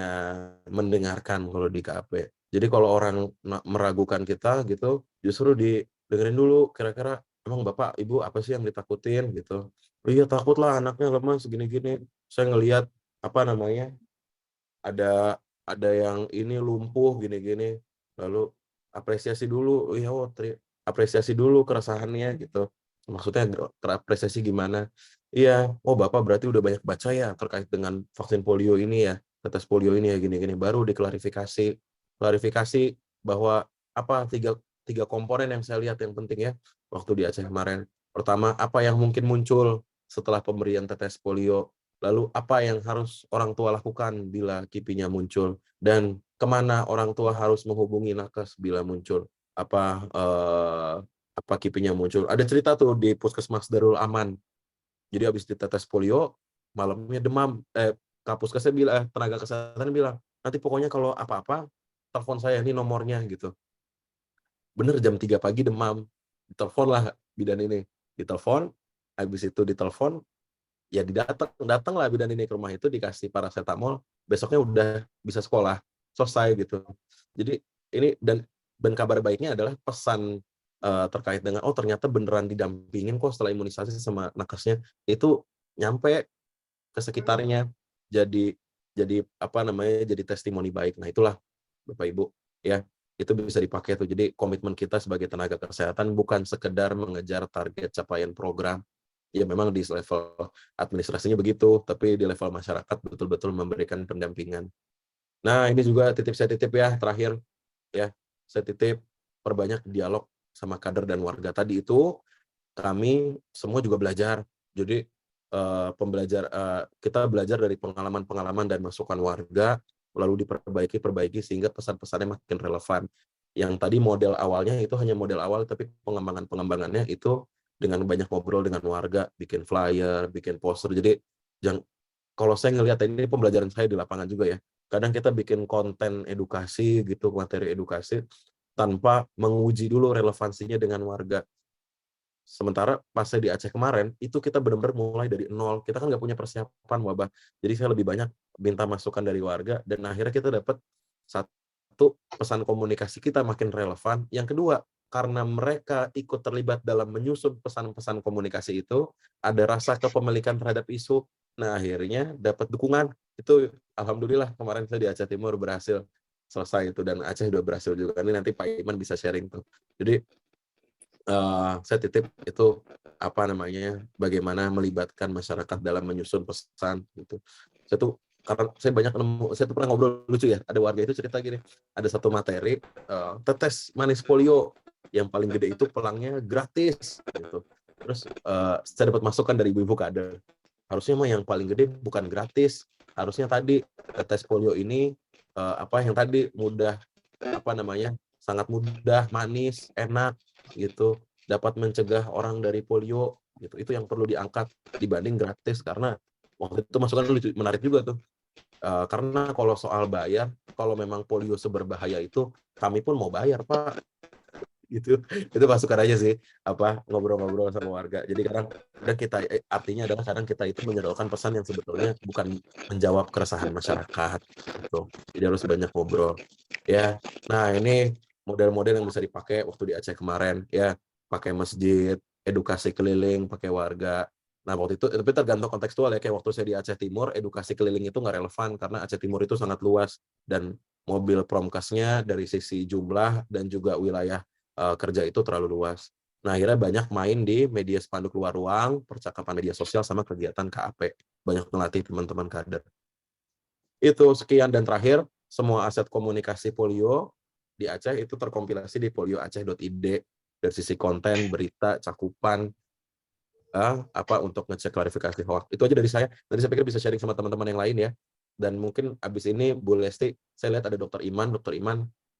mendengarkan kalau di KAP. Jadi kalau orang meragukan kita gitu, justru didengerin dulu, kira-kira emang Bapak, Ibu apa sih yang ditakutin gitu. Oh iya takutlah anaknya lemas gini-gini. Saya ngelihat apa namanya, ada yang ini lumpuh gini-gini. Lalu apresiasi dulu, oh iya apresiasi dulu keresahannya gitu. Maksudnya terapresiasi gimana? Iya, oh Bapak berarti udah banyak baca ya terkait dengan vaksin polio ini ya, tetes polio ini ya gini-gini. Baru diklarifikasi bahwa apa tiga komponen yang saya lihat yang penting ya waktu di Aceh kemarin. Pertama, apa yang mungkin muncul setelah pemberian tetes polio, lalu apa yang harus orang tua lakukan bila KIPI-nya muncul, dan kemana orang tua harus menghubungi nakes bila muncul apa KIPI-nya muncul. Ada cerita tuh di Puskesmas Darul Aman. Jadi habis ditetes polio, malamnya demam. Puskesnya bilang, tenaga kesehatan bilang, nanti pokoknya kalau apa-apa, telepon saya, ini nomornya gitu. Bener jam 3 pagi demam. Telepon lah bidan ini. ditelepon, habis itu ditelepon, ya datanglah bidan ini ke rumah itu, dikasih paracetamol, besoknya udah bisa sekolah, selesai gitu. Jadi ini dan kabar baiknya adalah pesan terkait dengan ternyata beneran didampingin kok setelah imunisasi sama nakesnya, itu nyampe ke sekitarnya, jadi apa namanya, jadi testimoni baik. Nah itulah Bapak Ibu ya, itu bisa dipakai tuh. Jadi komitmen kita sebagai tenaga kesehatan bukan sekedar mengejar target capaian program, ya memang di level administrasinya begitu, tapi di level masyarakat betul-betul memberikan pendampingan. Nah ini juga saya titip ya, terakhir ya, saya titip perbanyak dialog sama kader dan warga. Tadi itu kami semua juga belajar. Jadi kita belajar dari pengalaman-pengalaman dan masukan warga, lalu diperbaiki sehingga pesan-pesannya makin relevan. Yang tadi model awalnya itu hanya model awal, tapi pengembangannya itu dengan banyak ngobrol dengan warga, bikin flyer, bikin poster. Jadi kalau saya ngelihat ini pembelajaran saya di lapangan juga ya. Kadang kita bikin konten edukasi gitu, materi edukasi tanpa menguji dulu relevansinya dengan warga. Sementara pas saya di Aceh kemarin, itu kita benar-benar mulai dari nol. Kita kan nggak punya persiapan wabah. Jadi saya lebih banyak minta masukan dari warga, dan akhirnya kita dapat satu, pesan komunikasi kita makin relevan. Yang kedua, karena mereka ikut terlibat dalam menyusun pesan-pesan komunikasi itu, ada rasa kepemilikan terhadap isu. Nah, akhirnya dapat dukungan. Itu alhamdulillah kemarin saya di Aceh Timur berhasil selesai itu, dan Aceh udah berhasil juga. Ini nanti Pak Iman bisa sharing tuh. Jadi saya titip itu apa namanya, bagaimana melibatkan masyarakat dalam menyusun pesan gitu. Karena saya tuh pernah ngobrol lucu ya, ada warga itu cerita gini, ada satu materi tetes manis polio yang paling gede itu pelangnya gratis gitu. Terus saya dapat masukan dari ibu-ibu kader, harusnya mah yang paling gede bukan gratis, harusnya tadi tetes polio ini yang tadi mudah, apa namanya, sangat mudah, manis, enak gitu, dapat mencegah orang dari polio gitu. Itu yang perlu diangkat dibanding gratis, karena waktu itu masukan menarik juga tuh. Karena kalau soal bayar, kalau memang polio seberbahaya itu, kami pun mau bayar, Pak. Gitu. Itu masukan aja sih, ngobrol-ngobrol sama warga. Jadi artinya adalah kadang kita itu menyodorkan pesan yang sebetulnya bukan menjawab keresahan masyarakat gitu. Jadi harus banyak ngobrol. Ya. Nah, ini model-model yang bisa dipakai waktu di Aceh kemarin ya, pakai masjid, edukasi keliling, pakai warga. Nah, waktu itu tapi tergantung kontekstual ya, kayak waktu saya di Aceh Timur, edukasi keliling itu nggak relevan karena Aceh Timur itu sangat luas, dan mobil promkasnya dari sisi jumlah dan juga wilayah kerja itu terlalu luas. Nah, akhirnya banyak main di media spanduk luar ruang, percakapan media sosial, sama kegiatan KAP. Banyak melatih teman-teman kader. Itu sekian, dan terakhir, semua aset komunikasi polio di Aceh itu terkompilasi di polioaceh.id, dari sisi konten, berita, cakupan, untuk ngecek klarifikasi hoax. Itu aja dari saya. Nanti saya pikir bisa sharing sama teman-teman yang lain ya. Dan mungkin abis ini Bu Lesti, saya lihat ada Dr. Iman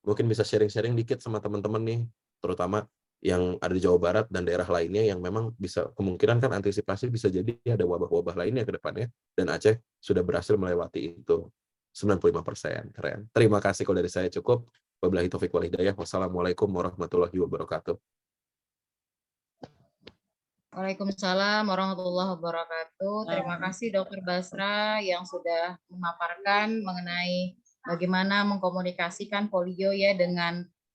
mungkin bisa sharing-sharing dikit sama teman-teman nih, terutama yang ada di Jawa Barat dan daerah lainnya yang memang bisa, kemungkinan kan antisipasi bisa jadi ada wabah-wabah lainnya ke depannya, dan Aceh sudah berhasil melewati itu 95%. Keren. Terima kasih, kalau dari saya cukup. Wabillahi taufiq wal hidayah. Wassalamualaikum warahmatullahi wabarakatuh. Waalaikumsalam warahmatullahi wabarakatuh. Terima kasih Dr. Basra yang sudah memaparkan mengenai bagaimana mengkomunikasikan polio ya,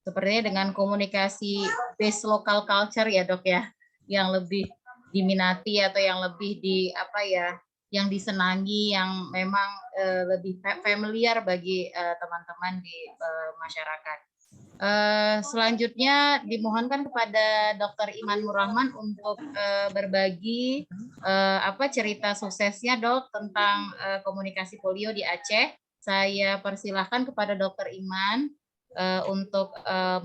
sepertinya dengan komunikasi based local culture ya Dok ya, yang lebih diminati atau yang lebih yang disenangi, yang memang lebih familiar bagi teman-teman di masyarakat. Selanjutnya dimohonkan kepada Dr. Iman Nurrahman untuk berbagi cerita suksesnya Dok tentang komunikasi polio di Aceh. Saya persilahkan kepada Dr. Iman untuk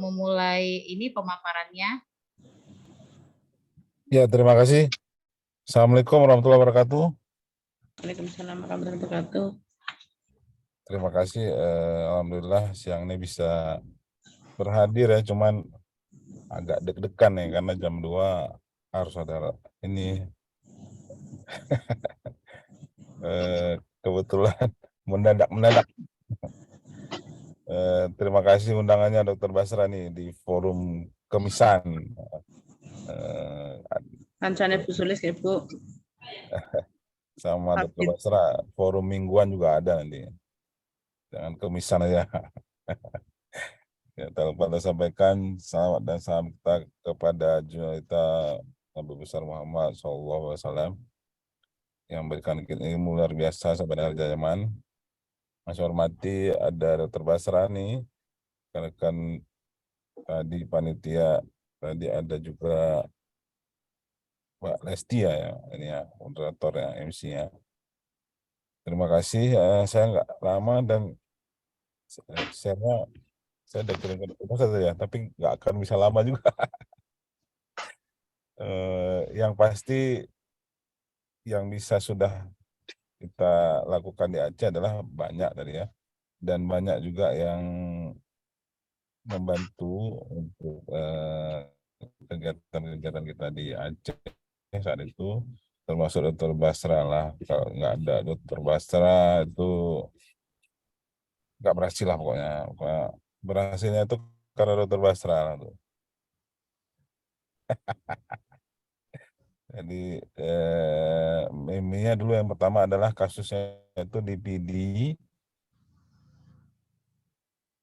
memulai ini pemaparannya. Ya, terima kasih. Assalamualaikum warahmatullahi wabarakatuh. Waalaikumsalam warahmatullahi wabarakatuh. Terima kasih. Alhamdulillah siang ini bisa berhadir ya, cuman agak deg-degan ya karena jam 2 harus ada ini. Kebetulan mendadak. Terima kasih undangannya Dr. Basra nih di forum Kemisan. Kancane Busulis ya Bu. Sama Dr. Update. Basra, forum mingguan juga ada nanti. Jangan kemisan aja. Ya, telah sampaikan selamat dan salam kita kepada junjungan kita Nabi besar Muhammad SAW yang memberikan ilmu luar biasa sampai akhir zaman. Masih hormati ada Dr. Basra nih, rekan tadi panitia, tadi ada juga Mbak Lesti ya, ini ya moderator ya, MC-nya. Terima kasih, saya nggak lama dan saya udah kirim ke ya, tapi nggak akan bisa lama juga. Yang pasti yang bisa sudah kita lakukan di Aceh adalah banyak tadi ya, dan banyak juga yang membantu untuk kegiatan-kegiatan kita di Aceh saat itu, termasuk Dr. Basra lah. Kalau nggak ada Dr. Basra itu nggak berhasil lah pokoknya. Berhasilnya itu karena Dr. Basra lah tuh. Jadi meme-nya dulu yang pertama adalah kasusnya itu di PD,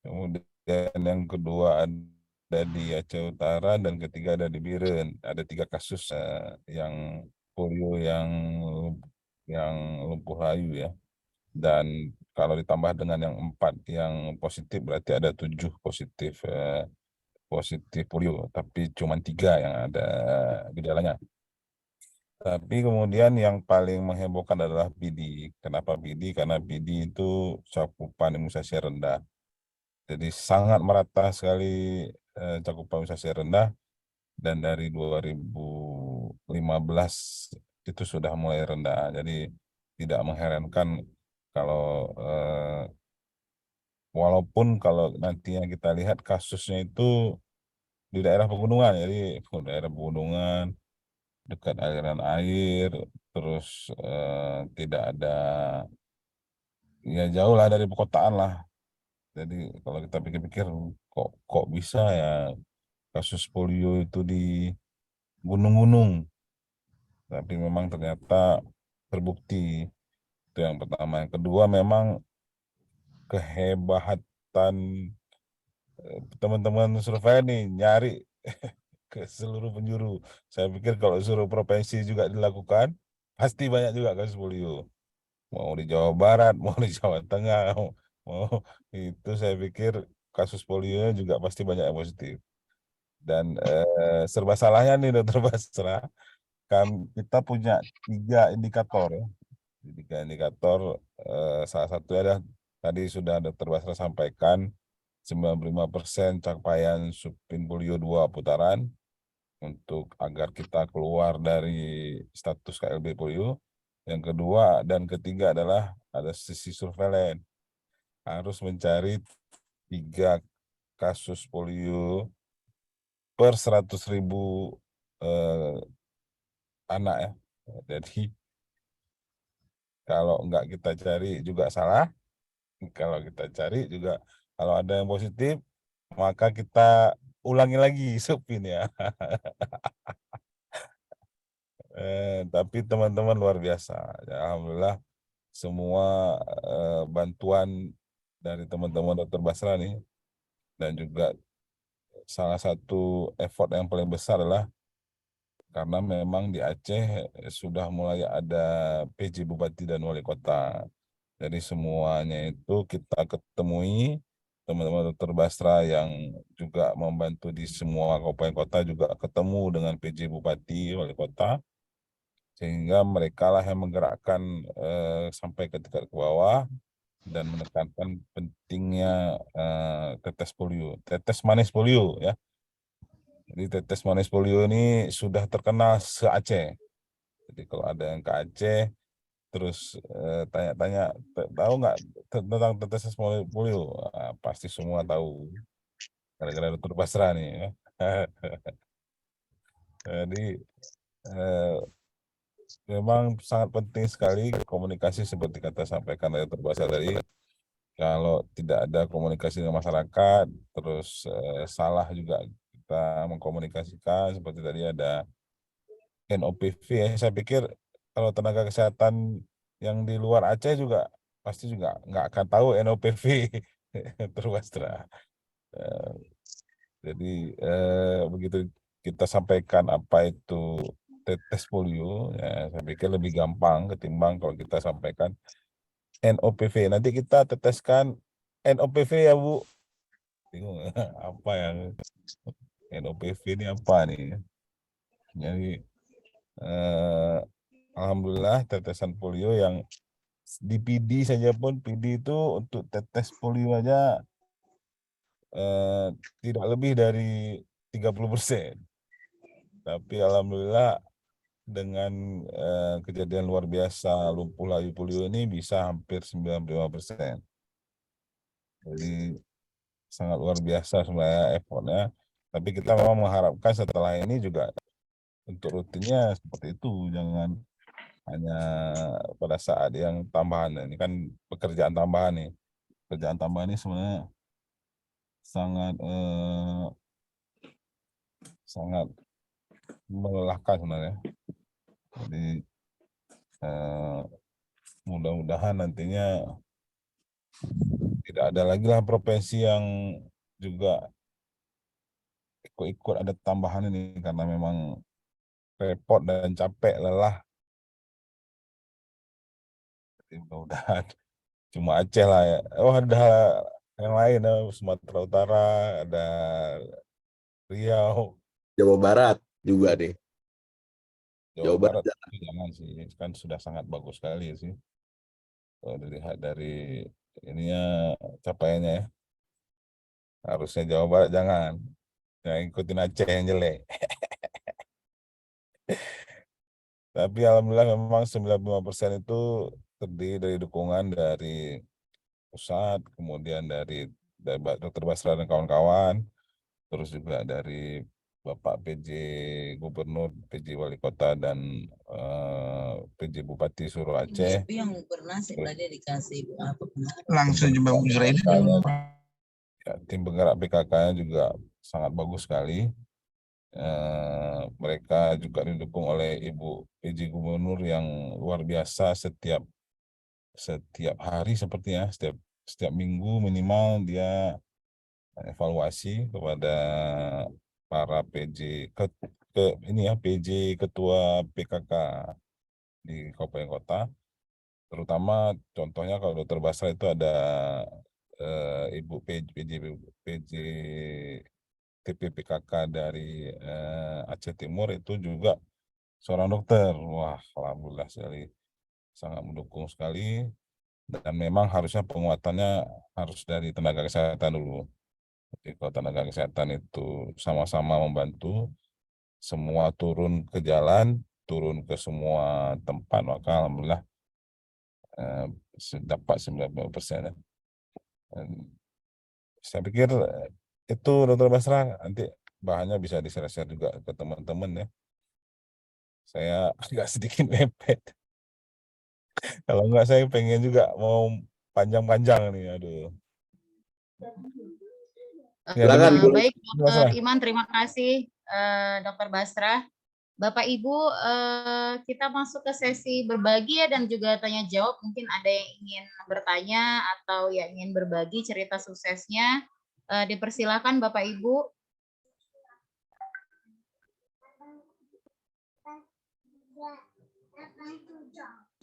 kemudian yang kedua ada di Aceh Utara, dan ketiga ada di Biren. Ada 3 kasus yang polio yang lumpuh layu ya. Dan kalau ditambah dengan yang 4 yang positif, berarti ada 7 positif polio, tapi cuma 3 yang ada gejalanya. Tapi kemudian yang paling menghebohkan adalah PD. Kenapa PD? Karena PD itu cakupan imunisasi rendah. Jadi sangat merata sekali cakupan imunisasi rendah, dan dari 2015 itu sudah mulai rendah. Jadi tidak mengherankan kalau walaupun kalau nantinya kita lihat kasusnya itu di daerah pegunungan, jadi daerah pegunungan dekat aliran air, terus tidak ada, ya jauh lah dari perkotaan lah. Jadi kalau kita pikir-pikir kok bisa ya kasus polio itu di gunung-gunung, tapi memang ternyata terbukti. Itu yang pertama. Yang kedua, memang kehebatan teman-teman survei nih nyari ke seluruh penjuru. Saya pikir kalau seluruh provinsi juga dilakukan, pasti banyak juga kasus polio. Mau di Jawa Barat, mau di Jawa Tengah, mau itu saya pikir kasus polio juga pasti banyak yang positif. Dan serba salahnya nih Dr. Basra, kita punya 3 indikator ya. 3 indikator, salah satunya adalah tadi sudah Dr. Basra sampaikan, 95% capaian Supin Polio 2 putaran untuk agar kita keluar dari status KLB polio. Yang kedua dan ketiga adalah ada sisi surveillance. Harus mencari 3 kasus polio per 100.000 anak ya. Jadi kalau enggak kita cari juga salah. Kalau kita cari juga, kalau ada yang positif, maka kita ulangi lagi Supin ya. Tapi teman-teman luar biasa. Ya, alhamdulillah semua bantuan dari teman-teman Dr. Basra nih, dan juga salah satu effort yang paling besar adalah karena memang di Aceh sudah mulai ada PJ Bupati dan Wali Kota. Jadi semuanya itu kita ketemui, teman-teman Dr. Basra yang juga membantu di semua kabupaten kota juga ketemu dengan PJ Bupati, Wali Kota, sehingga mereka lah yang menggerakkan sampai ke tingkat ke bawah dan menekankan pentingnya tetes polio, tetes manis polio ya. Jadi tetes manis polio ini sudah terkenal se-Aceh. Jadi kalau ada yang ke Aceh, terus tanya-tanya, tahu nggak tentang tetes polio? Nah, pasti semua tahu, gara-gara Dr. Basra nih ya. Jadi memang sangat penting sekali komunikasi seperti kata sampaikan Dr. Basra tadi. Kalau tidak ada komunikasi dengan masyarakat, terus salah juga kita mengkomunikasikan, seperti tadi ada NOPV ya. Saya pikir kalau tenaga kesehatan yang di luar Aceh juga pasti juga nggak akan tahu NOPV Terbasra. Jadi begitu kita sampaikan apa itu tes polio, ya, saya pikir lebih gampang ketimbang kalau kita sampaikan NOPV. Nanti kita teteskan NOPV ya Bu. Bingung apa yang NOPV ini apa nih? Jadi alhamdulillah tetesan polio yang di PD saja pun, PD itu untuk tetes polio aja tidak lebih dari 30%. Tapi alhamdulillah dengan kejadian luar biasa lumpuh layu polio ini bisa hampir 95%. Jadi sangat luar biasa sebenarnya effortnya. Tapi kita memang mengharapkan setelah ini juga untuk rutinnya seperti itu, jangan hanya pada saat yang tambahan. Ini kan pekerjaan tambahan nih. Pekerjaan tambahan ini sebenarnya sangat melelahkan sebenarnya. Jadi mudah-mudahan nantinya tidak ada lagi lah profesi yang juga ikut-ikut ada tambahan ini, karena memang repot dan capek, lelah. Jadi mudah-mudahan cuma Aceh lah ya. Oh, ada yang lain, Sumatera Utara, ada Riau, Jawa Barat juga nih. Jawa Jawa Barat Barat. Jangan sih, kan sudah sangat bagus sekali sih. Kalau dilihat dari ininya, capaiannya ya. Harusnya Jawa Barat jangan ikutin Aceh yang jelek. Tapi alhamdulillah memang 95% itu terdiri dari dukungan dari pusat, kemudian dari Dr. Basra dan kawan-kawan, terus juga dari Bapak PJ Gubernur, PJ Wali Kota, dan PJ Bupati Suruh Aceh. Yang pernah sebenarnya dikasih apa langsung jumpa Bu Zuraidi. Ya, tim penggerak PKK-nya juga sangat bagus sekali. Mereka juga didukung oleh Ibu PJ Gubernur yang luar biasa, setiap hari sepertinya, setiap minggu minimal dia evaluasi kepada para PJ PJ ketua PKK di Kabupaten Kota. Terutama contohnya kalau Dr. Basra itu ada Ibu PJ TPPKK dari Aceh Timur, itu juga seorang dokter. Wah, alhamdulillah sekali, sangat mendukung sekali. Dan memang harusnya penguatannya harus dari tenaga kesehatan dulu. Jadi kalau tenaga kesehatan itu sama-sama membantu, semua turun ke jalan, turun ke semua tempat, maka alhamdulillah dapat 90%. Saya pikir itu Dr. Basra, nanti bahannya bisa di-share juga ke teman-teman ya. Saya agak sedikit mepet. Kalau enggak saya pengen juga mau panjang-panjang nih, aduh. Baik, Dr. Iman, terima kasih Dr. Basra. Bapak Ibu, kita masuk ke sesi berbagi ya, dan juga tanya jawab. Mungkin ada yang ingin bertanya atau yang ingin berbagi cerita suksesnya. Dipersilakan Bapak Ibu.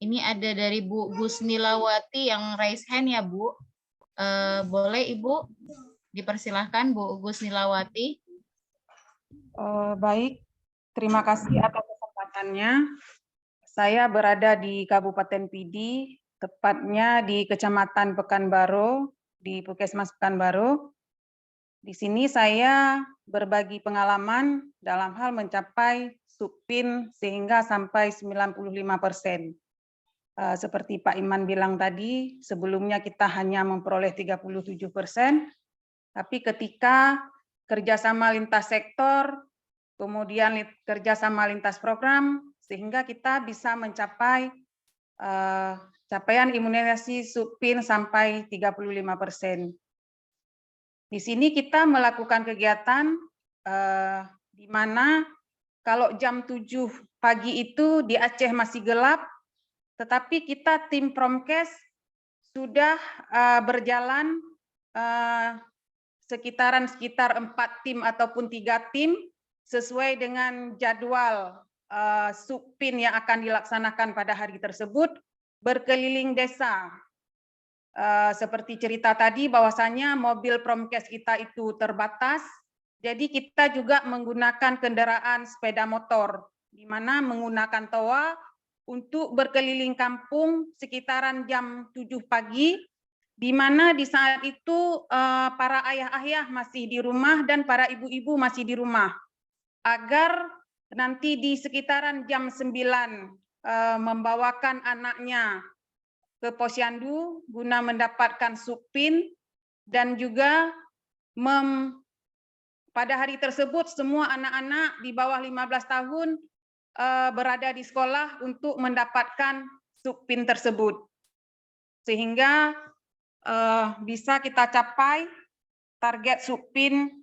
Ini ada dari Bu Gusnilawati yang raise hand ya Bu. Boleh Ibu dipersilahkan Bu Gusnilawati. Baik, terima kasih atas kesempatannya. Saya berada di Kabupaten Pidi, tepatnya di Kecamatan Pekanbaru, di Puskesmas Pekanbaru. Di sini saya berbagi pengalaman dalam hal mencapai Supin sehingga sampai 95%. Seperti Pak Iman bilang tadi, sebelumnya kita hanya memperoleh 37%, tapi ketika kerjasama lintas sektor, kemudian kerjasama lintas program, sehingga kita bisa mencapai capaian imunisasi Supin sampai 35%. Di sini kita melakukan kegiatan di mana kalau jam 7 pagi itu di Aceh masih gelap, tetapi kita tim Promkes sudah berjalan sekitar 4 tim ataupun 3 tim sesuai dengan jadwal Supin yang akan dilaksanakan pada hari tersebut, berkeliling desa. Seperti cerita tadi bahwasanya mobil Promkes kita itu terbatas, jadi kita juga menggunakan kendaraan sepeda motor, di mana menggunakan toa untuk berkeliling kampung sekitaran jam 7 pagi, di mana di saat itu para ayah-ayah masih di rumah dan para ibu-ibu masih di rumah, agar nanti di sekitaran jam 9 membawakan anaknya ke Posyandu guna mendapatkan Supin, dan juga pada hari tersebut semua anak-anak di bawah 15 tahun berada di sekolah untuk mendapatkan Supin tersebut. Sehingga bisa kita capai target Supin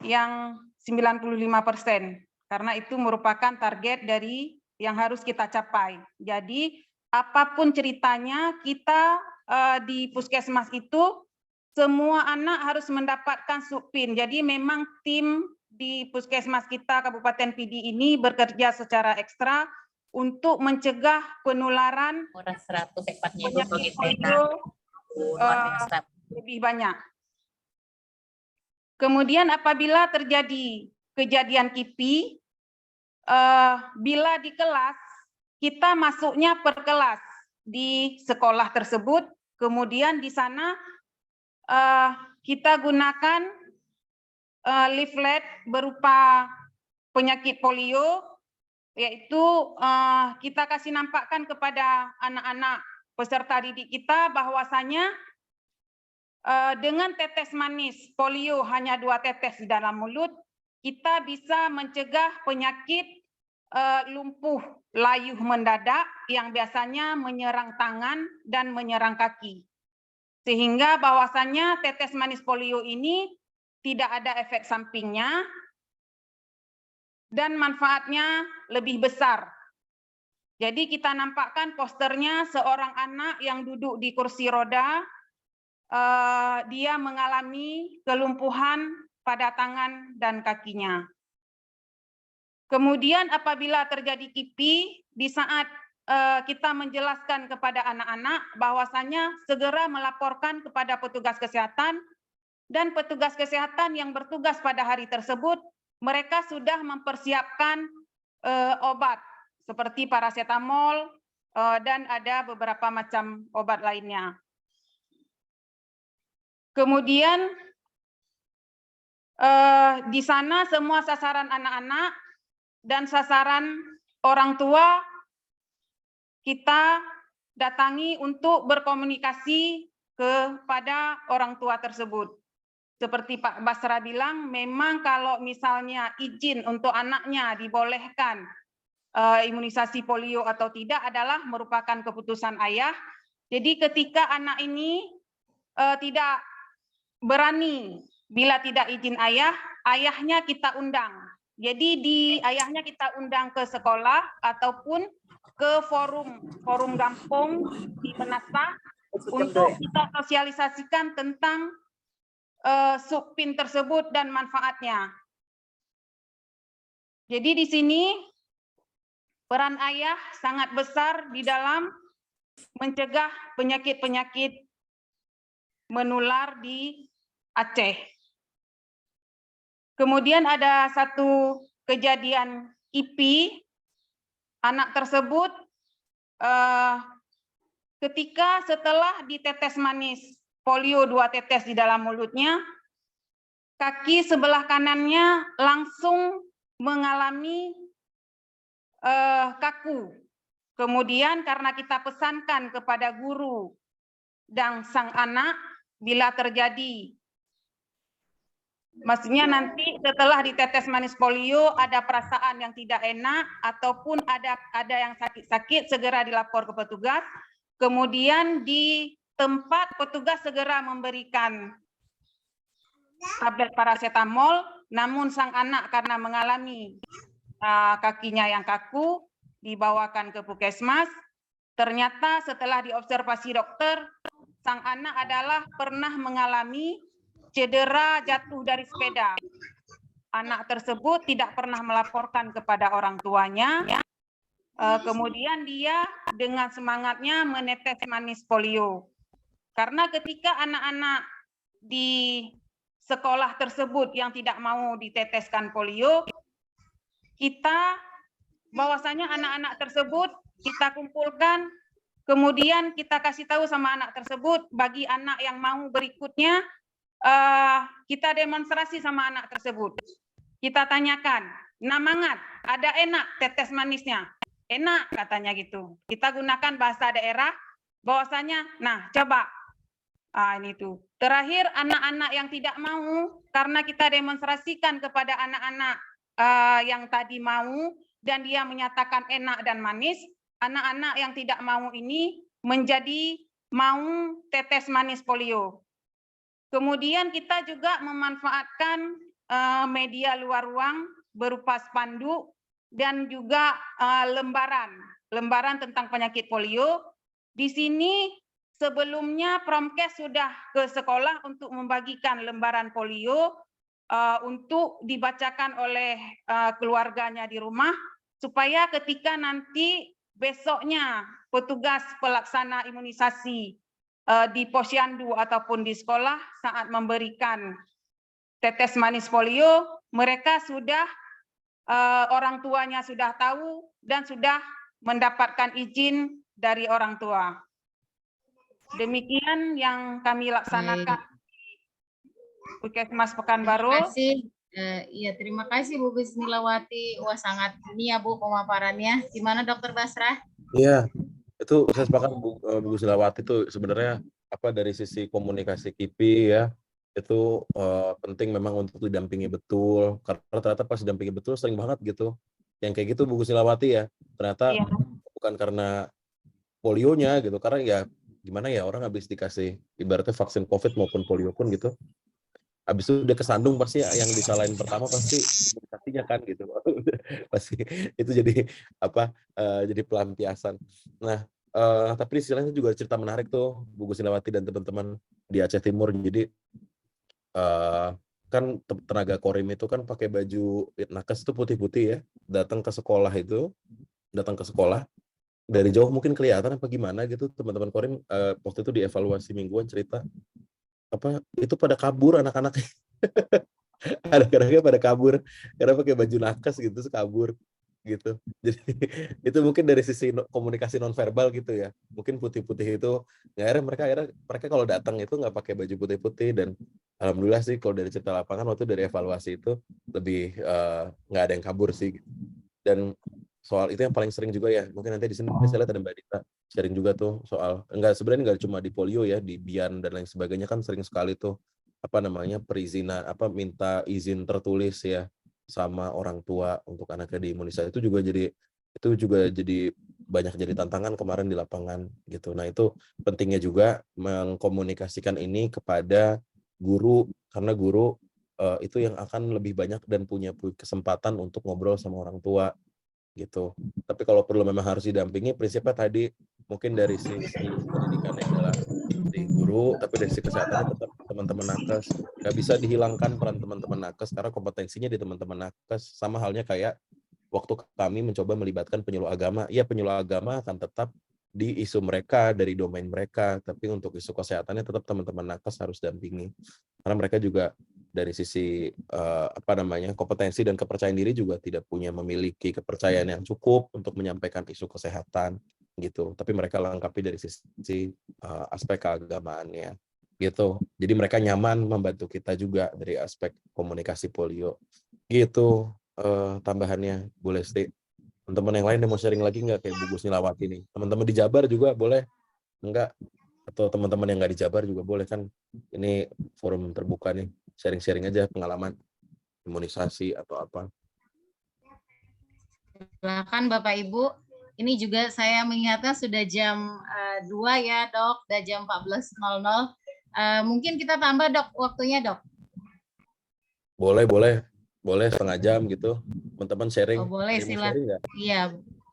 yang 95%, karena itu merupakan target dari yang harus kita capai. Jadi apapun ceritanya, kita di puskesmas itu semua anak harus mendapatkan Supin. Jadi memang tim di puskesmas kita Kabupaten Pidi ini bekerja secara ekstra untuk mencegah penularan penyakit polio lebih banyak. Kemudian apabila terjadi kejadian KIPI, bila di kelas, kita masuknya per kelas di sekolah tersebut, kemudian di sana kita gunakan leaflet berupa penyakit polio, yaitu kita kasih nampakkan kepada anak-anak peserta didik kita bahwasanya dengan tetes manis polio hanya 2 tetes di dalam mulut, kita bisa mencegah penyakit lumpuh layuh mendadak yang biasanya menyerang tangan dan menyerang kaki. Sehingga bahwasannya tetes manis polio ini tidak ada efek sampingnya dan manfaatnya lebih besar. Jadi kita nampakkan posternya seorang anak yang duduk di kursi roda, dia mengalami kelumpuhan pada tangan dan kakinya. Kemudian apabila terjadi KIPI, di saat kita menjelaskan kepada anak-anak bahwasanya segera melaporkan kepada petugas kesehatan, dan petugas kesehatan yang bertugas pada hari tersebut, mereka sudah mempersiapkan obat seperti paracetamol dan ada beberapa macam obat lainnya. Kemudian di sana semua sasaran anak-anak dan sasaran orang tua kita datangi untuk berkomunikasi kepada orang tua tersebut. Seperti Pak Basra bilang, memang kalau misalnya izin untuk anaknya dibolehkan imunisasi polio atau tidak adalah merupakan keputusan ayah. Jadi ketika anak ini tidak berani bila tidak izin ayah, ayahnya kita undang. Jadi ayahnya kita undang ke sekolah ataupun ke forum kampung di Penasta untuk kita sosialisasikan tentang Supin tersebut dan manfaatnya. Jadi di sini peran ayah sangat besar di dalam mencegah penyakit-penyakit menular di Aceh. Kemudian ada satu kejadian KIPI, anak tersebut ketika setelah ditetes manis polio 2 tetes di dalam mulutnya, kaki sebelah kanannya langsung mengalami kaku. Kemudian karena kita pesankan kepada guru dan sang anak, bila terjadi, maksudnya nanti setelah ditetes manis polio ada perasaan yang tidak enak ataupun ada yang sakit-sakit, segera dilapor ke petugas. Kemudian di tempat petugas segera memberikan tablet paracetamol namun sang anak karena mengalami kakinya yang kaku dibawakan ke puskesmas. Ternyata setelah diobservasi dokter, sang anak adalah pernah mengalami cedera jatuh dari sepeda. Anak tersebut tidak pernah melaporkan kepada orang tuanya. Kemudian dia dengan semangatnya menetes manis polio. Karena ketika anak-anak di sekolah tersebut yang tidak mau diteteskan polio, kita bahwasanya anak-anak tersebut kita kumpulkan, kemudian kita kasih tahu sama anak tersebut, bagi anak yang mau berikutnya, kita demonstrasi sama anak tersebut. Kita tanyakan, nah mangat, ada enak tetes manisnya? Enak katanya gitu. Kita gunakan bahasa daerah, bahwasanya, nah coba, ini tuh. Terakhir anak-anak yang tidak mau, karena kita demonstrasikan kepada anak-anak yang tadi mau, dan dia menyatakan enak dan manis, anak-anak yang tidak mau ini menjadi mau tetes manis polio. Kemudian kita juga memanfaatkan media luar ruang berupa spanduk dan juga lembaran tentang penyakit polio. Di sini sebelumnya Promkes sudah ke sekolah untuk membagikan lembaran polio untuk dibacakan oleh keluarganya di rumah, supaya ketika nanti besoknya petugas pelaksana imunisasi di posyandu ataupun di sekolah saat memberikan tetes manis polio, mereka sudah orang tuanya sudah tahu dan sudah mendapatkan izin dari orang tua. Demikian yang kami laksanakan di Puskesmas Pekanbaru. Terima kasih. Terima kasih Bu Bismillawati. Wah, sangat ini ya Bu pemaparannya. Gimana Dokter Basrah? Iya, itu saya sepakat Bu Bismillawati itu sebenarnya dari sisi komunikasi KIPI ya, itu penting memang untuk didampingi betul, karena ternyata pas didampingi betul sering banget gitu yang kayak gitu Bu Bismillawati ya, ternyata bukan karena polionya gitu, karena ya gimana ya, orang habis dikasih ibaratnya vaksin COVID maupun polio pun gitu, habis itu udah kesandung pasti yang disalahin pertama pasti imunisasinya kan gitu. Pasti itu jadi jadi pelampiasan. Nah, tapi istilahnya juga cerita menarik tuh Bu Gusilawati dan teman-teman di Aceh Timur. Jadi kan tenaga Korim itu kan pakai baju nakes itu putih-putih ya, datang ke sekolah dari jauh mungkin kelihatan apa gimana gitu, teman-teman Korim waktu itu dievaluasi mingguan cerita itu pada kabur anak-anak. Anak-anaknya pada kabur karena pakai baju nakes gitu, kabur gitu. Jadi itu mungkin dari sisi komunikasi nonverbal gitu ya, mungkin putih-putih itu akhirnya mereka kalau datang itu nggak pakai baju putih-putih, dan alhamdulillah sih kalau dari cerita lapangan waktu dari evaluasi itu lebih nggak ada yang kabur sih. Dan soal itu yang paling sering juga ya, mungkin nanti di sini saya lihat ada Mbak Dita sharing juga tuh soal sebenarnya nggak cuma di polio ya, di BIAN dan lain sebagainya kan sering sekali tuh perizinan minta izin tertulis ya sama orang tua untuk anaknya diimunisasi. Itu juga jadi banyak jadi tantangan kemarin di lapangan gitu. Nah, itu pentingnya juga mengkomunikasikan ini kepada guru, karena guru itu yang akan lebih banyak dan punya kesempatan untuk ngobrol sama orang tua gitu. Tapi kalau perlu memang harus didampingi, prinsipnya tadi mungkin dari sisi pendidikannya adalah di guru, tapi dari sisi kesehatannya tetap teman-teman nakes. Nggak bisa dihilangkan peran teman-teman nakes karena kompetensinya di teman-teman nakes. Sama halnya kayak waktu kami mencoba melibatkan penyuluh agama. Ya, penyuluh agama akan tetap di isu mereka, dari domain mereka, tapi untuk isu kesehatannya tetap teman-teman nakes harus dampingi. Karena mereka juga dari sisi kompetensi dan kepercayaan diri juga tidak memiliki kepercayaan yang cukup untuk menyampaikan isu kesehatan gitu. Tapi mereka lengkapi dari sisi aspek keagamaannya gitu. Jadi mereka nyaman membantu kita juga dari aspek komunikasi polio gitu. Tambahannya Bu Lesti. Teman-teman yang lain yang mau sharing lagi nggak kayak Bu Gusnilawati nih? Teman-teman di Jabar juga boleh enggak? Atau teman-teman yang nggak di Jabar juga boleh kan? Ini forum terbuka nih, sharing-sharing aja pengalaman imunisasi atau apa. Silakan Bapak Ibu. Ini juga saya mengingatkan sudah jam 2 ya Dok, sudah jam 14.00. Mungkin kita tambah Dok waktunya Dok. Boleh. boleh setengah jam gitu. Teman-teman sharing. Oh, boleh, Ada yang mau silakan. sharing nggak? Iya,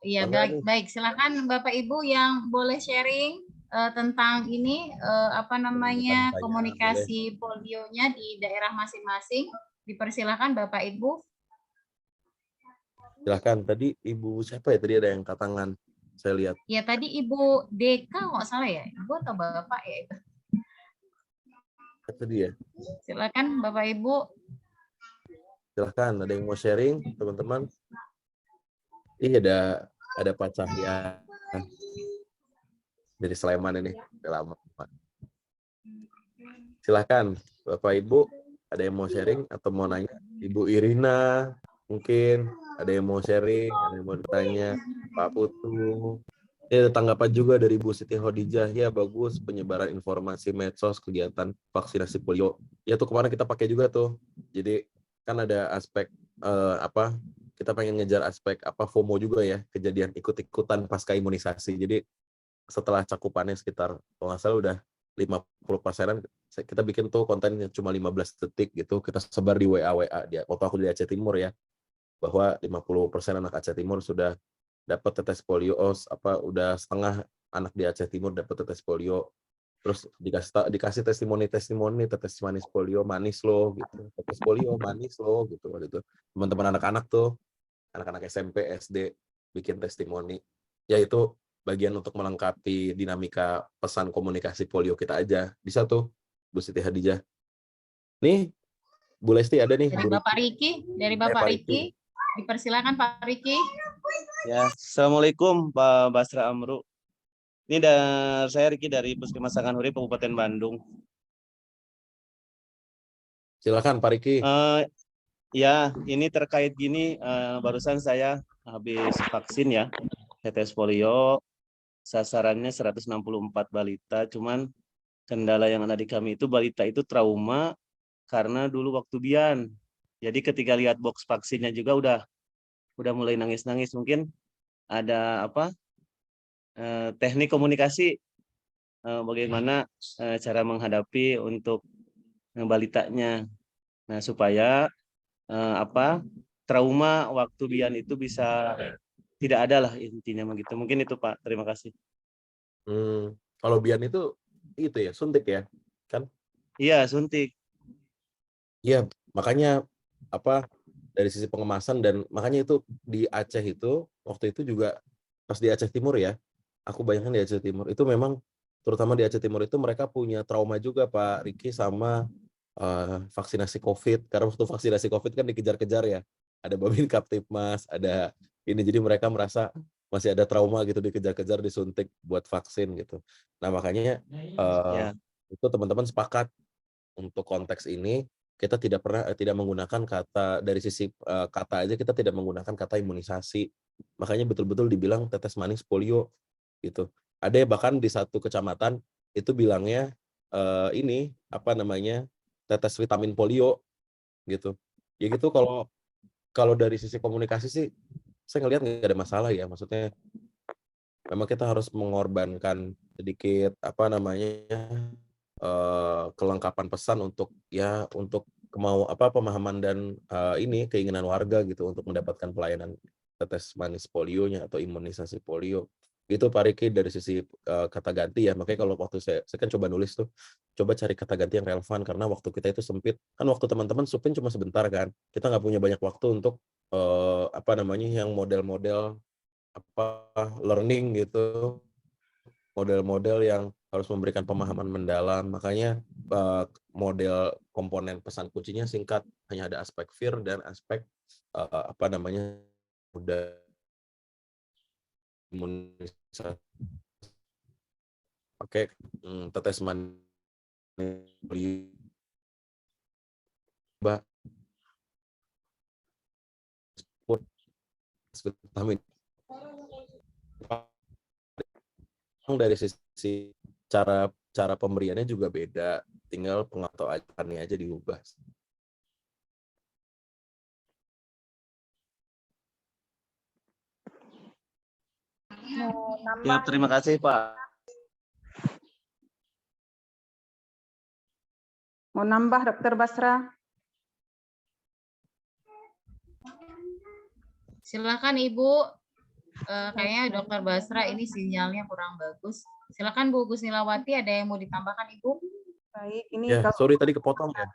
iya, Bangga nih. baik. Silakan Bapak Ibu yang boleh sharing tentang ini apa namanya Tanya-tanya, boleh. komunikasi polionya di daerah masing-masing. Dipersilakan Bapak Ibu. Silahkan. Tadi Ibu siapa ya? Tadi ada yang angkat tangan. Saya lihat. Ya tadi Ibu Deka nggak salah ya, Ibu atau Bapak ya itu. Tadi ya. Silakan Bapak Ibu. Silahkan. Ada yang mau sharing, teman-teman? Iya, ada Pak Cahya dari Sleman ini. Udah lama. Silahkan, Bapak Ibu. Ada yang mau sharing atau mau nanya? Ibu Irina, mungkin ada yang mau sharing, ada yang mau bertanya. Pak Putu. Ada tanggapan juga dari Bu Siti Khadijah. Ya, bagus penyebaran informasi medsos kegiatan vaksinasi polio. Ya tuh kemarin kita pakai juga tuh. Jadi kan ada aspek apa? Kita pengen ngejar aspek apa FOMO juga ya, kejadian ikut-ikutan pasca imunisasi. Jadi setelah cakupannya sekitar kalau nggak salah udah 50%-an, kita bikin tuh kontennya cuma 15 detik gitu, kita sebar di WA dia. Waktu aku di Aceh Timur ya, bahwa 50% anak Aceh Timur sudah dapat tetes polio, udah setengah anak di Aceh Timur dapat tetes polio. Terus dikasih testimoni tetes manis polio manis loh gitu, tetes polio manis loh gitu. Waktu itu teman-teman anak-anak tuh, anak-anak SMP SD bikin testimoni. Ya itu bagian untuk melengkapi dinamika pesan komunikasi polio kita aja. Bisa tuh Bu Siti Khadijah. Nih Bu Lesti ada nih. Dari Bapak Riki, Pak Riki. Dipersilakan Pak Riki. Ya, Assalamualaikum Pak Basra Amru. Ini saya Riki dari Puskesmas Sanganhuri, Kabupaten Bandung. Silakan Pak Riki. Ya, ini terkait gini, barusan saya habis vaksin ya, tetes polio, sasarannya 164 balita, cuman kendala yang ada di kami itu balita itu trauma karena dulu waktu Bian. Jadi ketika lihat box vaksinnya juga udah mulai nangis-nangis. Mungkin ada teknik komunikasi bagaimana cara menghadapi untuk balitanya. Nah, supaya trauma waktu Bian itu bisa tidak ada lah intinya begitu. Mungkin itu Pak. Terima kasih. Kalau Bian itu ya suntik ya, kan? Iya, suntik. Iya, makanya dari sisi pengemasan dan makanya itu di Aceh itu waktu itu juga pas di Aceh Timur ya, aku bayangkan di Aceh Timur itu memang terutama di Aceh Timur itu mereka punya trauma juga Pak Riki sama vaksinasi COVID, karena waktu vaksinasi COVID kan dikejar-kejar ya, ada Babin Kaptipmas, ada ini, jadi mereka merasa masih ada trauma gitu, dikejar-kejar disuntik buat vaksin gitu. Nah makanya itu teman-teman sepakat untuk konteks ini kita tidak menggunakan kata, dari sisi kata aja kita tidak menggunakan kata imunisasi, makanya betul-betul dibilang tetes manis polio gitu. Ada bahkan di satu kecamatan itu bilangnya ini tetes vitamin polio gitu. Ya gitu, kalau dari sisi komunikasi sih saya ngelihat nggak ada masalah ya, maksudnya memang kita harus mengorbankan sedikit kelengkapan pesan untuk pemahaman dan keinginan warga gitu untuk mendapatkan pelayanan tetes manis polionya atau imunisasi polio. Itu Pak Riki dari sisi kata ganti ya. Makanya kalau waktu saya kan coba nulis tuh, coba cari kata ganti yang relevan karena waktu kita itu sempit. Kan waktu teman-teman supin cuma sebentar kan. Kita nggak punya banyak waktu untuk yang model-model learning gitu, model-model yang harus memberikan pemahaman mendalam. Makanya model komponen pesan kuncinya singkat, hanya ada aspek fear dan aspek udah imunisasi. Oke, tetes manis vitamin. Dari sisi cara pemberiannya juga beda, tinggal pengetahuannya aja diubah. Ya, terima kasih Pak. Mau nambah Dokter Basra? Silakan Ibu. Kayaknya Dokter Basra ini sinyalnya kurang bagus. Silakan Bu Gusnilawati, ada yang mau ditambahkan Ibu? Baik, ini Ya, kalau sorry tadi kepotong ya.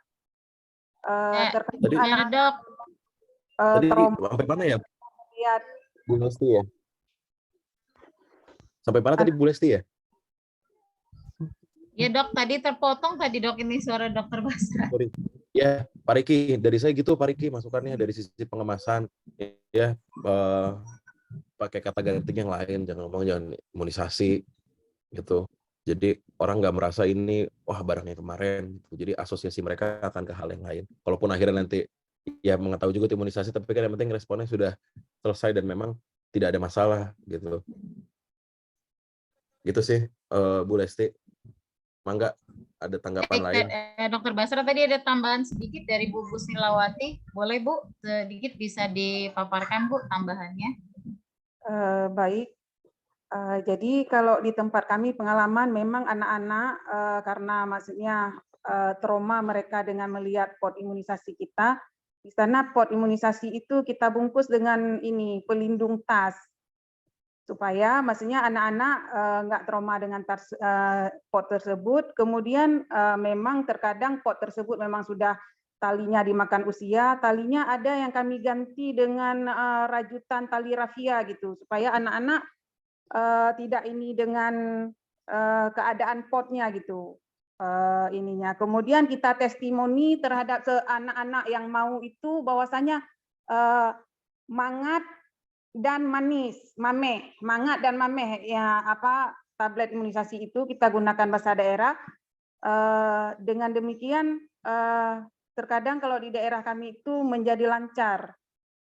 terkait Tadi Gimana Dok? tadi trauma sampai mana ya, lihat Bu Lesti ya? Sampai mana tadi Bu Lesti ya? Ya Dok, tadi terpotong tadi Dok, ini suara Dokter Basra. Sorry. Ya, Pak Riki, dari saya gitu Pak Riki, masukannya dari sisi pengemasan ya, pakai kata ganti yang lain, jangan imunisasi gitu. Jadi orang nggak merasa ini wah barangnya kemarin gitu. Jadi asosiasi mereka akan ke hal yang lain. Walaupun akhirnya nanti ya mengetahui juga imunisasi, tapi kan yang penting responnya sudah selesai dan memang tidak ada masalah gitu. Gitu sih Bu Lesti. Mangga ada tanggapan lain. Dokter Basra, tadi ada tambahan sedikit dari Bu Gusnilawati. Boleh Bu, sedikit bisa dipaparkan Bu tambahannya? baik. Jadi kalau di tempat kami pengalaman memang anak-anak karena maksudnya trauma mereka dengan melihat pot imunisasi kita, di sana pot imunisasi itu kita bungkus dengan ini pelindung tas supaya maksudnya anak-anak nggak trauma dengan pot tersebut. Kemudian memang terkadang pot tersebut memang sudah talinya dimakan usia, talinya ada yang kami ganti dengan rajutan tali rafia gitu supaya anak-anak tidak ini dengan keadaan potnya gitu ininya. Kemudian kita testimoni terhadap anak-anak yang mau itu bahwasanya mangat dan mangat dan mameh ya apa tablet imunisasi itu kita gunakan bahasa daerah. Dengan demikian terkadang kalau di daerah kami itu menjadi lancar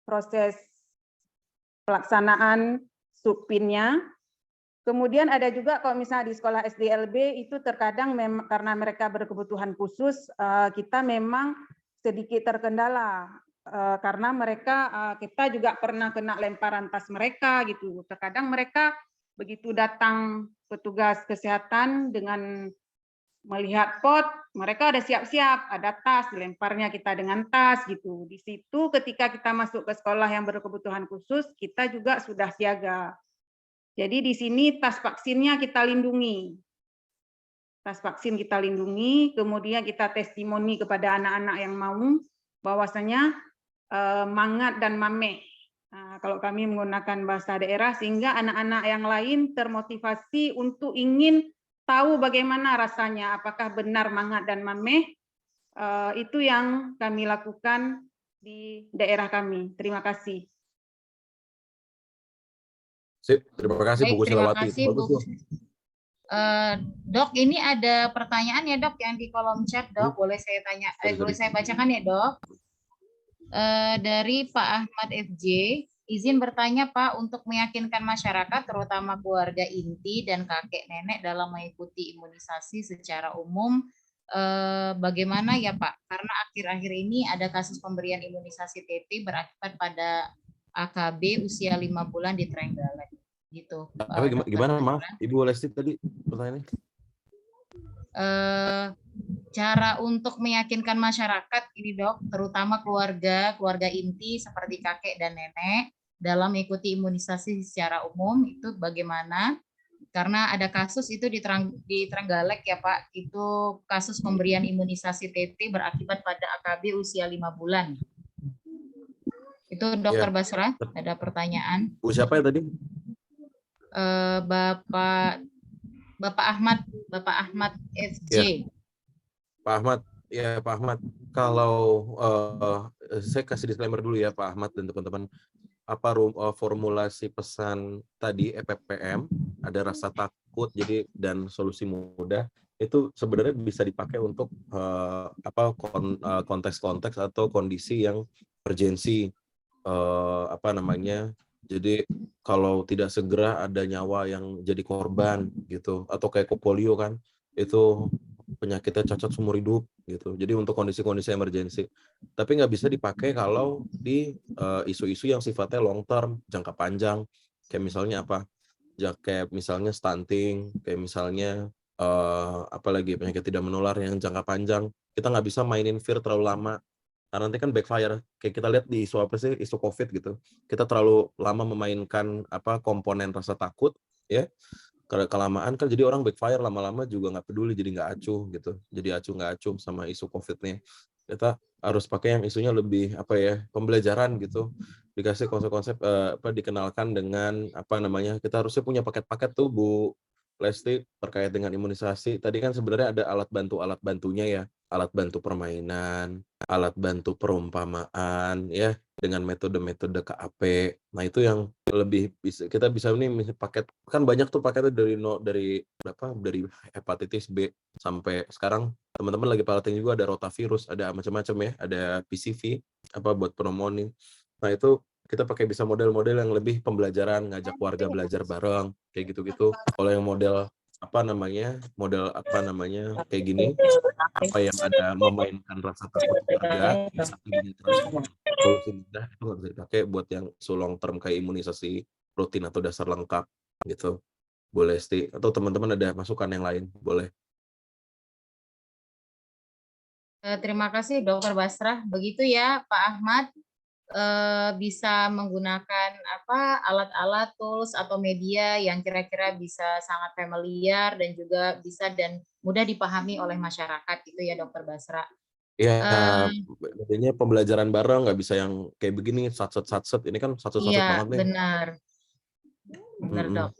proses pelaksanaan supinnya. Kemudian ada juga kalau misalnya di sekolah SDLB itu terkadang karena mereka berkebutuhan khusus, kita memang sedikit terkendala karena mereka kita juga pernah kena lemparan tas mereka gitu. Terkadang mereka begitu datang petugas kesehatan dengan melihat pot, mereka ada siap-siap, ada tas, dilemparnya kita dengan tas gitu. Di situ ketika kita masuk ke sekolah yang berkebutuhan khusus, kita juga sudah siaga. Jadi di sini tas vaksinnya kita lindungi. Tas vaksin kita lindungi, kemudian kita testimoni kepada anak-anak yang mau bahwasanya mangat dan mame. Nah, kalau kami menggunakan bahasa daerah sehingga anak-anak yang lain termotivasi untuk ingin tahu bagaimana rasanya, apakah benar mangat dan mame. Itu yang kami lakukan di daerah kami. Terima kasih. Sip, terima kasih Bu Gusnilawati. Terima kasih Bu. Dok, ini ada pertanyaan ya Dok yang di kolom chat Dok, boleh saya tanya, boleh saya bacakan ya Dok? Dari Pak Ahmad FJ, izin bertanya Pak, untuk meyakinkan masyarakat terutama keluarga inti dan kakek nenek dalam mengikuti imunisasi secara umum, bagaimana ya Pak? Karena akhir-akhir ini ada kasus pemberian imunisasi TT berakibat pada AKB usia 5 bulan di Trenggalek gitu. Tapi gimana maaf Ibu Lesti tadi pertanyaannya? Cara untuk meyakinkan masyarakat ini Dok, terutama keluarga inti seperti kakek dan nenek dalam mengikuti imunisasi secara umum itu bagaimana? Karena ada kasus itu di Trenggalek ya Pak, itu kasus pemberian imunisasi TT berakibat pada AKB usia 5 bulan. Itu Dokter Basra, ada pertanyaan. Bu siapa ya tadi? Bapak Ahmad FJ. Pak Ahmad. Kalau saya kasih disclaimer dulu ya Pak Ahmad dan teman-teman. Apa formulasi pesan tadi EPPM, ada rasa takut jadi dan solusi mudah itu sebenarnya bisa dipakai untuk konteks-konteks atau kondisi yang urgensi. Jadi kalau tidak segera ada nyawa yang jadi korban gitu, atau kayak polio kan itu penyakitnya cacat seumur hidup gitu. Jadi untuk kondisi-kondisi emergensi. Tapi nggak bisa dipakai kalau di isu-isu yang sifatnya long term, jangka panjang. Kayak misalnya apa? Kayak misalnya stunting, kayak misalnya apalagi penyakit tidak menular yang jangka panjang. Kita nggak bisa mainin vir terlalu lama. karena nanti kan backfire. Kayak kita lihat di isu apa sih, isu COVID gitu. Kita terlalu lama memainkan komponen rasa takut, ya. Kelamaan kan jadi orang backfire, lama-lama juga nggak peduli, jadi nggak acuh gitu. Jadi acuh nggak acuh sama isu COVID-nya. Kita harus pakai yang isunya lebih pembelajaran gitu. Dikasih konsep-konsep dikenalkan dengan kita harusnya punya paket-paket tuh Bu Lesti terkait dengan imunisasi. Tadi kan sebenarnya ada alat bantunya ya, alat bantu permainan, alat bantu perumpamaan ya, dengan metode-metode KAP. Nah, itu yang lebih kita bisa nih paket, kan banyak tuh paketnya dari hepatitis B sampai sekarang teman-teman lagi piloting juga, ada rotavirus, ada macam-macam ya, ada PCV buat pneumonia. Nah, itu kita pakai bisa model-model yang lebih pembelajaran, ngajak warga belajar bareng kayak gitu-gitu. Kalau yang model kayak gini, yang ada memainkan rasa takut warga, tapi gini terus solusi mudah itu nggak bisa dipakai buat yang long term kayak imunisasi rutin atau dasar lengkap gitu. Boleh Sti, atau teman-teman ada masukan yang lain, boleh. Terima kasih Dr. Basrah. Begitu ya Pak Ahmad, bisa menggunakan alat-alat, tools atau media yang kira-kira bisa sangat familiar dan juga bisa dan mudah dipahami oleh masyarakat gitu ya Dr. Basrah. Iya, jadinya pembelajaran bareng, nggak bisa yang kayak begini satset ini kan satset Iya, banget nih. benar Dok.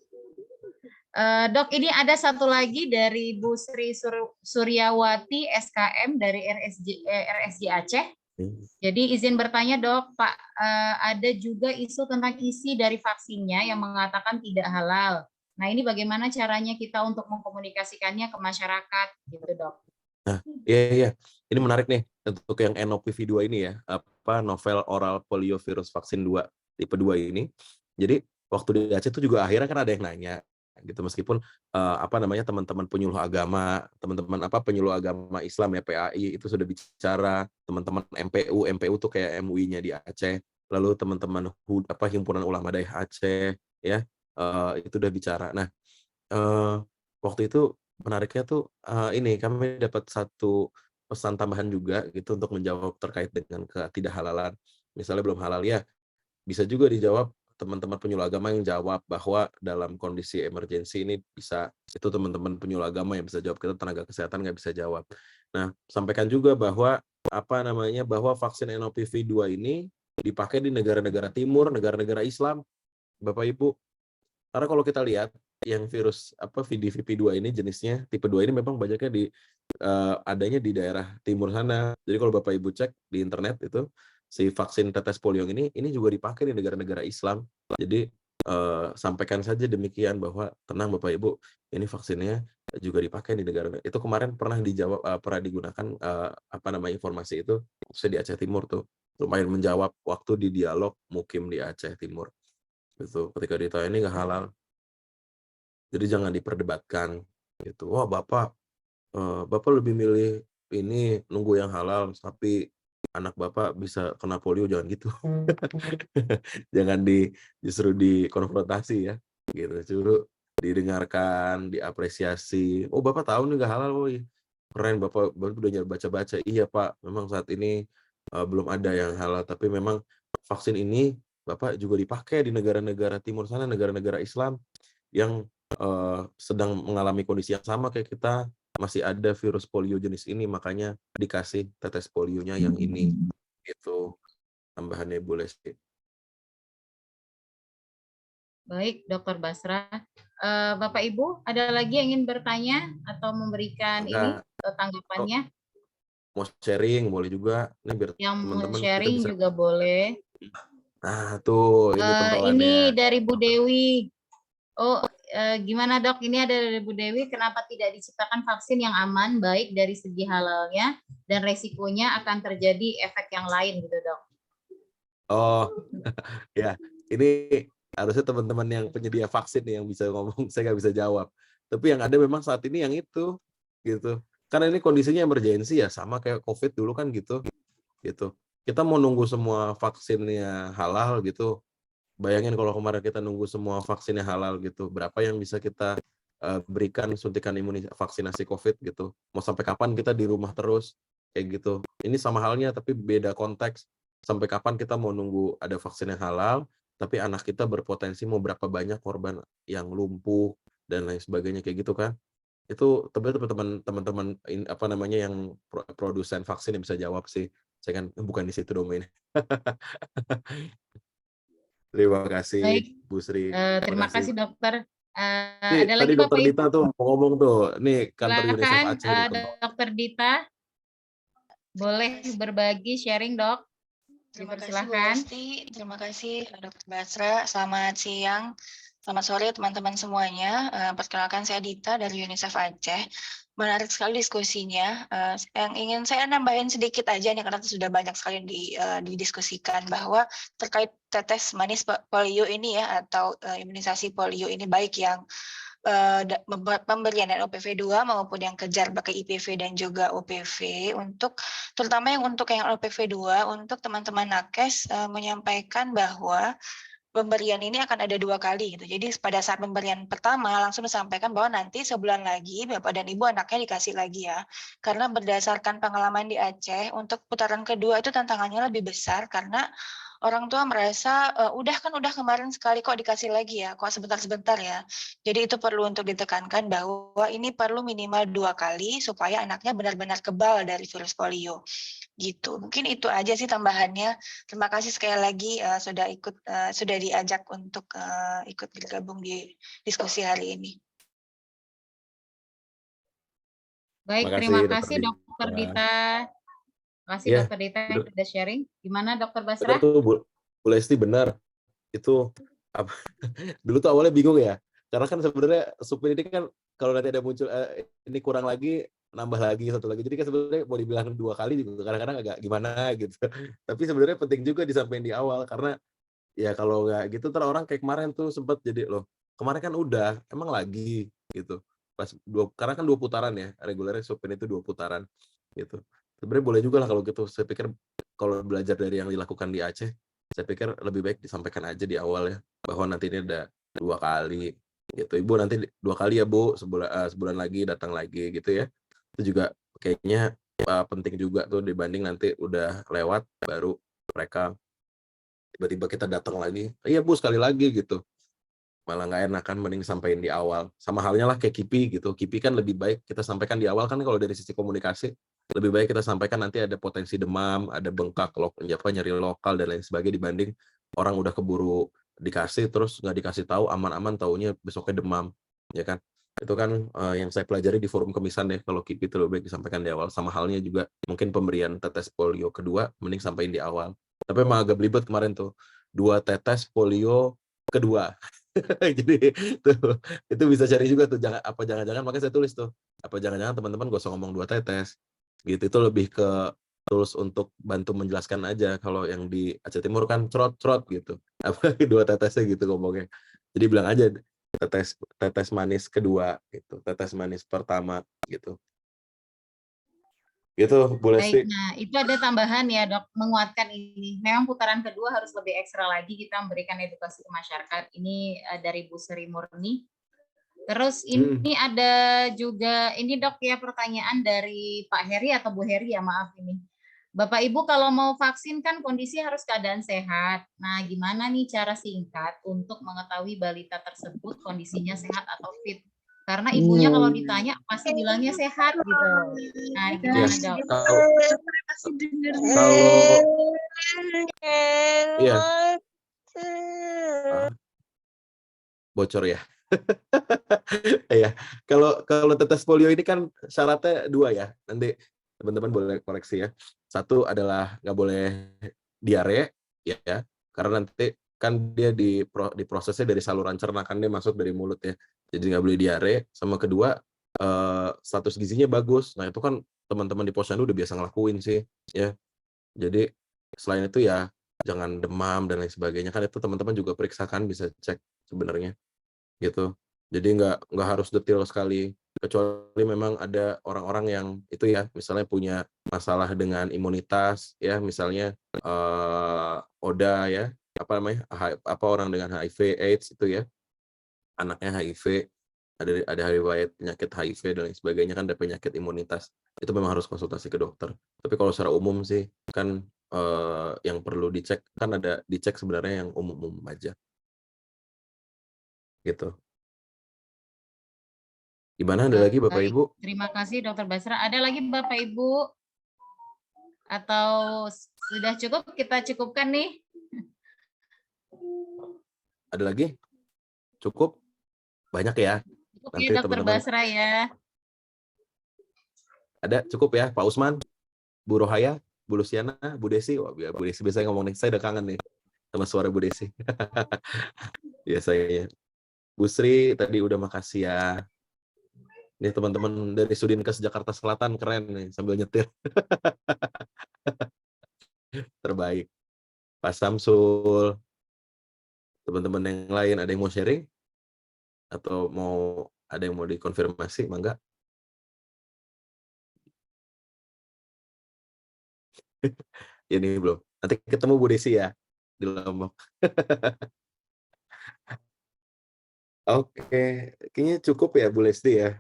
Dok, ini ada satu lagi dari Bu Sri Suryawati SKM dari RSJ Aceh. Jadi izin bertanya Dok, Pak, ada juga isu tentang isi dari vaksinnya yang mengatakan tidak halal. Nah, ini bagaimana caranya kita untuk mengkomunikasikannya ke masyarakat gitu Dok? Nah, iya. Ini menarik nih untuk yang NOPV2 ini ya, novel oral poliovirus vaksin 2 tipe 2 ini. Jadi waktu di Aceh itu juga akhirnya kan ada yang nanya gitu, meskipun teman-teman penyuluh agama, teman-teman penyuluh agama Islam ya, PAI itu sudah bicara, teman-teman MPU tuh kayak MUI-nya di Aceh, lalu teman-teman Himpunan Ulama Daerah Aceh ya, itu udah bicara. Nah, waktu itu menariknya tuh ini kami dapat satu pesan tambahan juga gitu untuk menjawab terkait dengan ketidakhalalan. Misalnya belum halal ya, bisa juga dijawab teman-teman penyuluh agama yang jawab bahwa dalam kondisi emergensi ini bisa, itu teman-teman penyuluh agama yang bisa jawab, kita tenaga kesehatan nggak bisa jawab. Nah, sampaikan juga bahwa bahwa vaksin NOPV2 ini dipakai di negara-negara timur, negara-negara Islam, Bapak Ibu. Karena kalau kita lihat yang virus VDVP2 ini jenisnya tipe 2 ini memang banyaknya adanya di daerah timur sana. Jadi kalau Bapak Ibu cek di internet itu si vaksin tetes polio ini juga dipakai di negara-negara Islam. Jadi sampaikan saja demikian bahwa tenang Bapak Ibu, ini vaksinnya juga dipakai di negara itu. Kemarin pernah dijawab, pernah digunakan informasi itu di Aceh Timur tuh, lumayan menjawab waktu di dialog Mukim di Aceh Timur. Gitu. Ketika ditanya ini nggak halal, jadi jangan diperdebatkan gitu. Wah Bapak lebih milih ini nunggu yang halal, tapi anak Bapak bisa kena polio, jangan gitu. Jangan justru dikonfrontasi ya, gitu. Justru didengarkan, diapresiasi. Oh Bapak tahu nih nggak halal, woy. Keren Bapak udah baca-baca. Iya Pak, memang saat ini belum ada yang halal, tapi memang vaksin ini Bapak juga dipakai di negara-negara timur sana, negara-negara Islam yang sedang mengalami kondisi yang sama kayak kita, masih ada virus polio jenis ini, makanya dikasih tetes polionya yang ini. Itu tambahannya Bu Lesti. Baik, Dr. Basrah. Bapak Ibu, ada lagi yang ingin bertanya atau memberikan tanggapannya? Mau sharing boleh juga. Ini biar yang teman-teman mau sharing bisa... juga boleh. Nah, tuh ini pentolannya. Ini dari Bu Dewi. Oh, gimana Dok? Ini ada dari Bu Dewi. Kenapa tidak diciptakan vaksin yang aman, baik dari segi halalnya dan resikonya akan terjadi efek yang lain gitu Dok? Oh, ya. Ini harusnya teman-teman yang penyedia vaksin yang bisa ngomong, saya nggak bisa jawab. Tapi yang ada memang saat ini yang itu, gitu. Karena ini kondisinya emergensi ya, sama kayak COVID dulu kan gitu. Kita mau nunggu semua vaksinnya halal gitu. Bayangin kalau kemarin kita nunggu semua vaksinnya halal gitu, berapa yang bisa kita berikan suntikan vaksinasi COVID gitu. Mau sampai kapan kita di rumah terus kayak gitu. Ini sama halnya tapi beda konteks. Sampai kapan kita mau nunggu ada vaksin yang halal, tapi anak kita berpotensi mau berapa banyak korban yang lumpuh dan lain sebagainya kayak gitu kan. Itu teman-teman apa namanya yang produsen vaksin yang bisa jawab sih. Saya kan bukan di situ domain. Terima kasih Baik, Bu Sri. terima kasih dokter. Nih, Ada tadi lagi Dokter Bapak Dita Ibu? tuh mau ngomong tuh. Nih kantor UNICEF Silakan Aceh nih. Dokter Dita, boleh berbagi sharing dok. Terima kasih Bu Dipersilahkan. Lesti, terima kasih Dr. Basra. Selamat siang, selamat sore teman-teman semuanya. Perkenalkan saya Dita dari UNICEF Aceh. Menarik sekali diskusinya. Yang ingin saya nambahin sedikit aja nih karena sudah banyak sekali didiskusikan bahwa terkait tetes manis polio ini ya atau imunisasi polio ini baik yang pemberian OPV 2 maupun yang kejar pakai IPV dan juga OPV untuk terutama yang untuk yang OPV 2 untuk teman-teman nakes menyampaikan bahwa pemberian ini akan ada 2 kali gitu. Jadi pada saat pemberian pertama langsung disampaikan bahwa nanti sebulan lagi Bapak dan Ibu anaknya dikasih lagi ya. Karena berdasarkan pengalaman di Aceh untuk putaran kedua itu tantangannya lebih besar karena orang tua merasa udah kemarin sekali kok dikasih lagi ya, kok sebentar-sebentar ya. Jadi itu perlu untuk ditekankan bahwa ini perlu minimal 2 kali supaya anaknya benar-benar kebal dari virus polio. Gitu. Mungkin itu aja sih tambahannya. Terima kasih sekali lagi sudah diajak untuk ikut bergabung di diskusi hari ini. Baik, terima kasih Dokter Dita. Terima kasih Dokter Dita yang sudah sharing. Gimana Dokter Basra? Benar tuh Bu Lesti, benar. Itu apa? Dulu tuh awalnya bingung ya. Karena kan sebenarnya supir ini kan kalau nanti ada muncul ini kurang lagi, nambah lagi satu lagi. Jadi kan sebenarnya mau dibilang 2 kali juga kadang-kadang agak gimana gitu. Tapi sebenarnya penting juga disampaikan di awal karena ya kalau nggak gitu ntar orang kayak kemarin tuh sempat jadi loh. Kemarin kan udah, emang lagi gitu. Karena kan 2 putaran ya, regulernya supir itu 2 putaran gitu. Sebenarnya boleh juga lah kalau gitu. Saya pikir kalau belajar dari yang dilakukan di Aceh, saya pikir lebih baik disampaikan aja di awal ya bahwa nanti ini ada 2 kali gitu. Ibu nanti 2 kali ya Bu, sebulan lagi datang lagi gitu ya. Itu juga kayaknya penting juga tuh dibanding nanti udah lewat baru mereka tiba-tiba kita datang lagi, iya Bu sekali lagi gitu. Malah nggak enak kan, mending sampaikan di awal. Sama halnya lah kayak KIPI gitu. KIPI kan lebih baik kita sampaikan di awal kan kalau dari sisi komunikasi lebih baik kita sampaikan nanti ada potensi demam, ada bengkak, nyeri lokal dan lain sebagainya dibanding orang udah keburu dikasih terus nggak dikasih tahu aman-aman taunya besoknya demam, ya kan? Itu kan yang saya pelajari di forum kemisan deh kalau KIPI itu lebih baik disampaikan di awal. Sama halnya juga mungkin pemberian tetes polio kedua mending sampaikan di awal. Tapi emang agak belibet kemarin tuh 2 tetes polio kedua. Jadi itu bisa cari juga tuh jangan-jangan makanya saya tulis tuh apa jangan-jangan teman-teman gak usah ngomong 2 tetes gitu, itu lebih ke tools untuk bantu menjelaskan aja. Kalau yang di Aceh Timur kan crot gitu apa 2 tetesnya gitu ngomongnya, jadi bilang aja tetes manis kedua gitu, tetes manis pertama gitu boleh Baik, sih. nah itu ada tambahan ya dok, menguatkan ini. Memang putaran kedua harus lebih ekstra lagi kita memberikan edukasi ke masyarakat. Ini dari Bu Sri Murni. Terus ini ada juga, ini dok ya pertanyaan dari Pak Heri atau Bu Heri ya maaf ini. Bapak Ibu kalau mau vaksin kan kondisi harus keadaan sehat. Nah gimana nih cara singkat untuk mengetahui balita tersebut kondisinya sehat atau fit? Karena ibunya kalau ditanya pasti bilangnya sehat gitu. Nah, gimana dok? Bocor ya. Ya, kalau tetes polio ini kan syaratnya 2 ya. Nanti teman-teman boleh koreksi ya. 1 adalah nggak boleh diare ya, karena nanti kan dia diprosesnya dari saluran cerna kan dia masuk dari mulut ya. Jadi nggak boleh diare. Sama kedua status gizinya bagus. Nah itu kan teman-teman di posyandu udah biasa ngelakuin sih ya. Jadi selain itu ya jangan demam dan lain sebagainya kan itu teman-teman juga periksakan bisa cek sebenarnya gitu. Jadi nggak harus detail sekali, kecuali memang ada orang-orang yang itu ya misalnya punya masalah dengan imunitas ya, misalnya ODA ya, apa namanya, orang dengan HIV AIDS itu ya, anaknya HIV, ada riwayat penyakit HIV dan lain sebagainya kan ada penyakit imunitas. itu memang harus konsultasi ke dokter. Tapi kalau secara umum sih kan yang perlu dicek kan ada dicek sebenarnya yang umum-umum aja. Gitu. Gimana, ada lagi Bapak Baik, Ibu? terima kasih Dokter Basra. Ada lagi Bapak Ibu? Atau sudah cukup? Kita cukupkan nih. Ada lagi? Cukup? Banyak ya? Cukup Nanti ya Dokter teman-teman Basra ya. ada cukup ya, Pak Usman, Bu Rohaya, Bu Luciana, Bu Desi. Wah, Bu Desi biasanya ngomong nih, saya udah kangen nih sama suara Bu Desi. Biasanya. Bu Sri tadi udah makasih ya. Nih teman-teman dari Sudinkes Jakarta Selatan keren nih sambil nyetir. Terbaik. Pak Samsul, teman-teman yang lain ada yang mau sharing atau ada yang mau dikonfirmasi, mangga. Ini belum. Nanti ketemu Bu Desi ya di Lombok. Oke, kayaknya cukup ya Bu Lesti ya.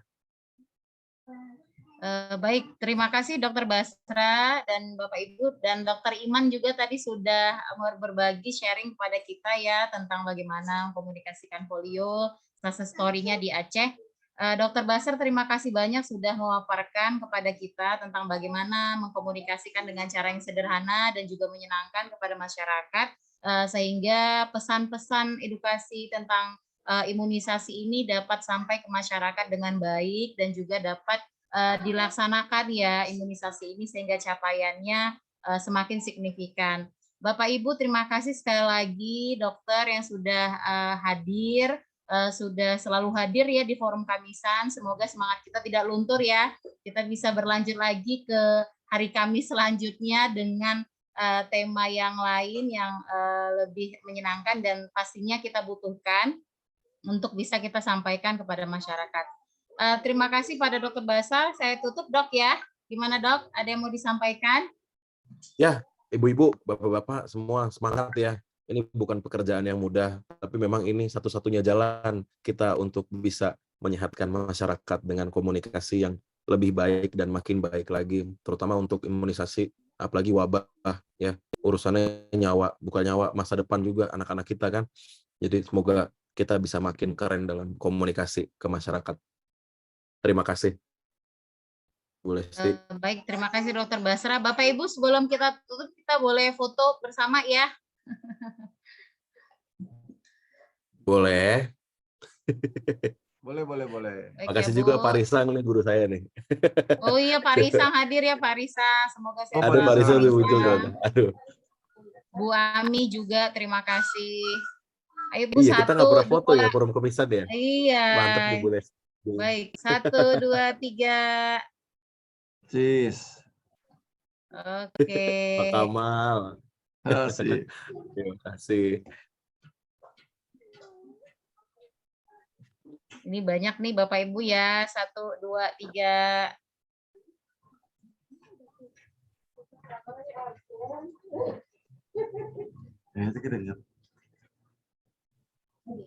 Baik, terima kasih Dokter Basra dan Bapak Ibu dan Dokter Iman juga tadi sudah berbagi sharing kepada kita ya tentang bagaimana komunikasikan polio, success story-nya di Aceh. Dokter Basra terima kasih banyak sudah memaparkan kepada kita tentang bagaimana mengkomunikasikan dengan cara yang sederhana dan juga menyenangkan kepada masyarakat sehingga pesan-pesan edukasi tentang imunisasi ini dapat sampai ke masyarakat dengan baik dan juga dapat dilaksanakan ya imunisasi ini sehingga capaiannya semakin signifikan. Bapak Ibu terima kasih sekali lagi dokter yang sudah hadir, sudah selalu hadir ya di forum Kamisan. Semoga semangat kita tidak luntur ya. Kita bisa berlanjut lagi ke hari Kamis selanjutnya dengan tema yang lain yang lebih menyenangkan dan pastinya kita butuhkan untuk bisa kita sampaikan kepada masyarakat. Terima kasih pada Dokter Basra. Saya tutup Dok ya. Gimana Dok? Ada yang mau disampaikan? Ya, ibu-ibu, bapak-bapak semua semangat ya. Ini bukan pekerjaan yang mudah, tapi memang ini satu-satunya jalan kita untuk bisa menyehatkan masyarakat dengan komunikasi yang lebih baik dan makin baik lagi, terutama untuk imunisasi, apalagi wabah ya. Urusannya nyawa, bukan nyawa, masa depan juga anak-anak kita kan. Jadi semoga kita bisa makin keren dalam komunikasi ke masyarakat. Terima kasih, Bu Lesti. Baik, terima kasih Dokter Basra. Bapak Ibu, sebelum kita tutup, kita boleh foto bersama ya. Boleh. Boleh. Baik, Makasih ya, juga Bu. Pak Risang nih, guru saya nih. Oh iya, Pak Risang hadir ya Pak Risang. Semoga sehat Aduh, Pak selalu, Risang Pak udah muncul tuh. Risang. Aduh. Bu Ami juga terima kasih. Ayo Bu, Iya, kita nggak 1, pernah foto 2. ya forum Komisan ya. Iya. Mantap nih Bu Lesti. Baik, 1, 2, 3. Cis. Oke. Pak Kamal. Asik. Terima kasih. Ini banyak nih Bapak Ibu ya. 1, 2, 3.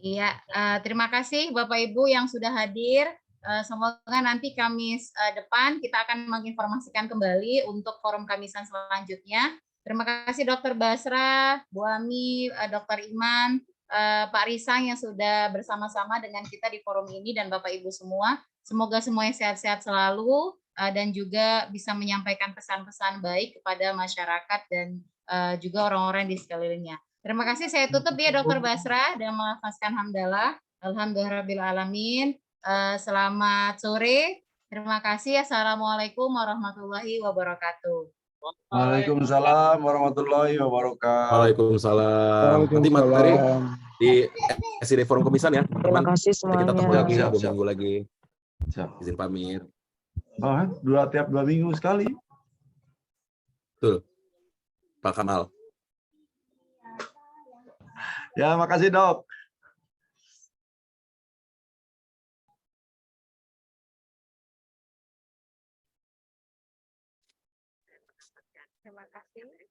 Iya, terima kasih Bapak Ibu yang sudah hadir. Semoga nanti Kamis depan kita akan menginformasikan kembali untuk forum Kamisan selanjutnya. Terima kasih Dokter Basra, Bu Ami, Dokter Iman, Pak Risang yang sudah bersama-sama dengan kita di forum ini dan Bapak Ibu semua. Semoga semuanya sehat-sehat selalu dan juga bisa menyampaikan pesan-pesan baik kepada masyarakat dan juga orang-orang di sekelilingnya. Terima kasih, saya tutup ya Dokter Basra dan melafazkan hamdalah. Alhamdulillahirrahmanirrahim. Selamat sore. Terima kasih. Assalamualaikum warahmatullahi wabarakatuh. Waalaikumsalam warahmatullahi wabarakatuh. Waalaikumsalam. Nanti materi di SID Forum Komisan ya, teman-teman. Terima kasih Nanti kita ketemu semuanya. lagi Siap. 2 minggu lagi. Siap. Izin pamit. Tiap 2 minggu sekali. Betul. Pak Kamal. Ya, makasih Dok. Terima kasih.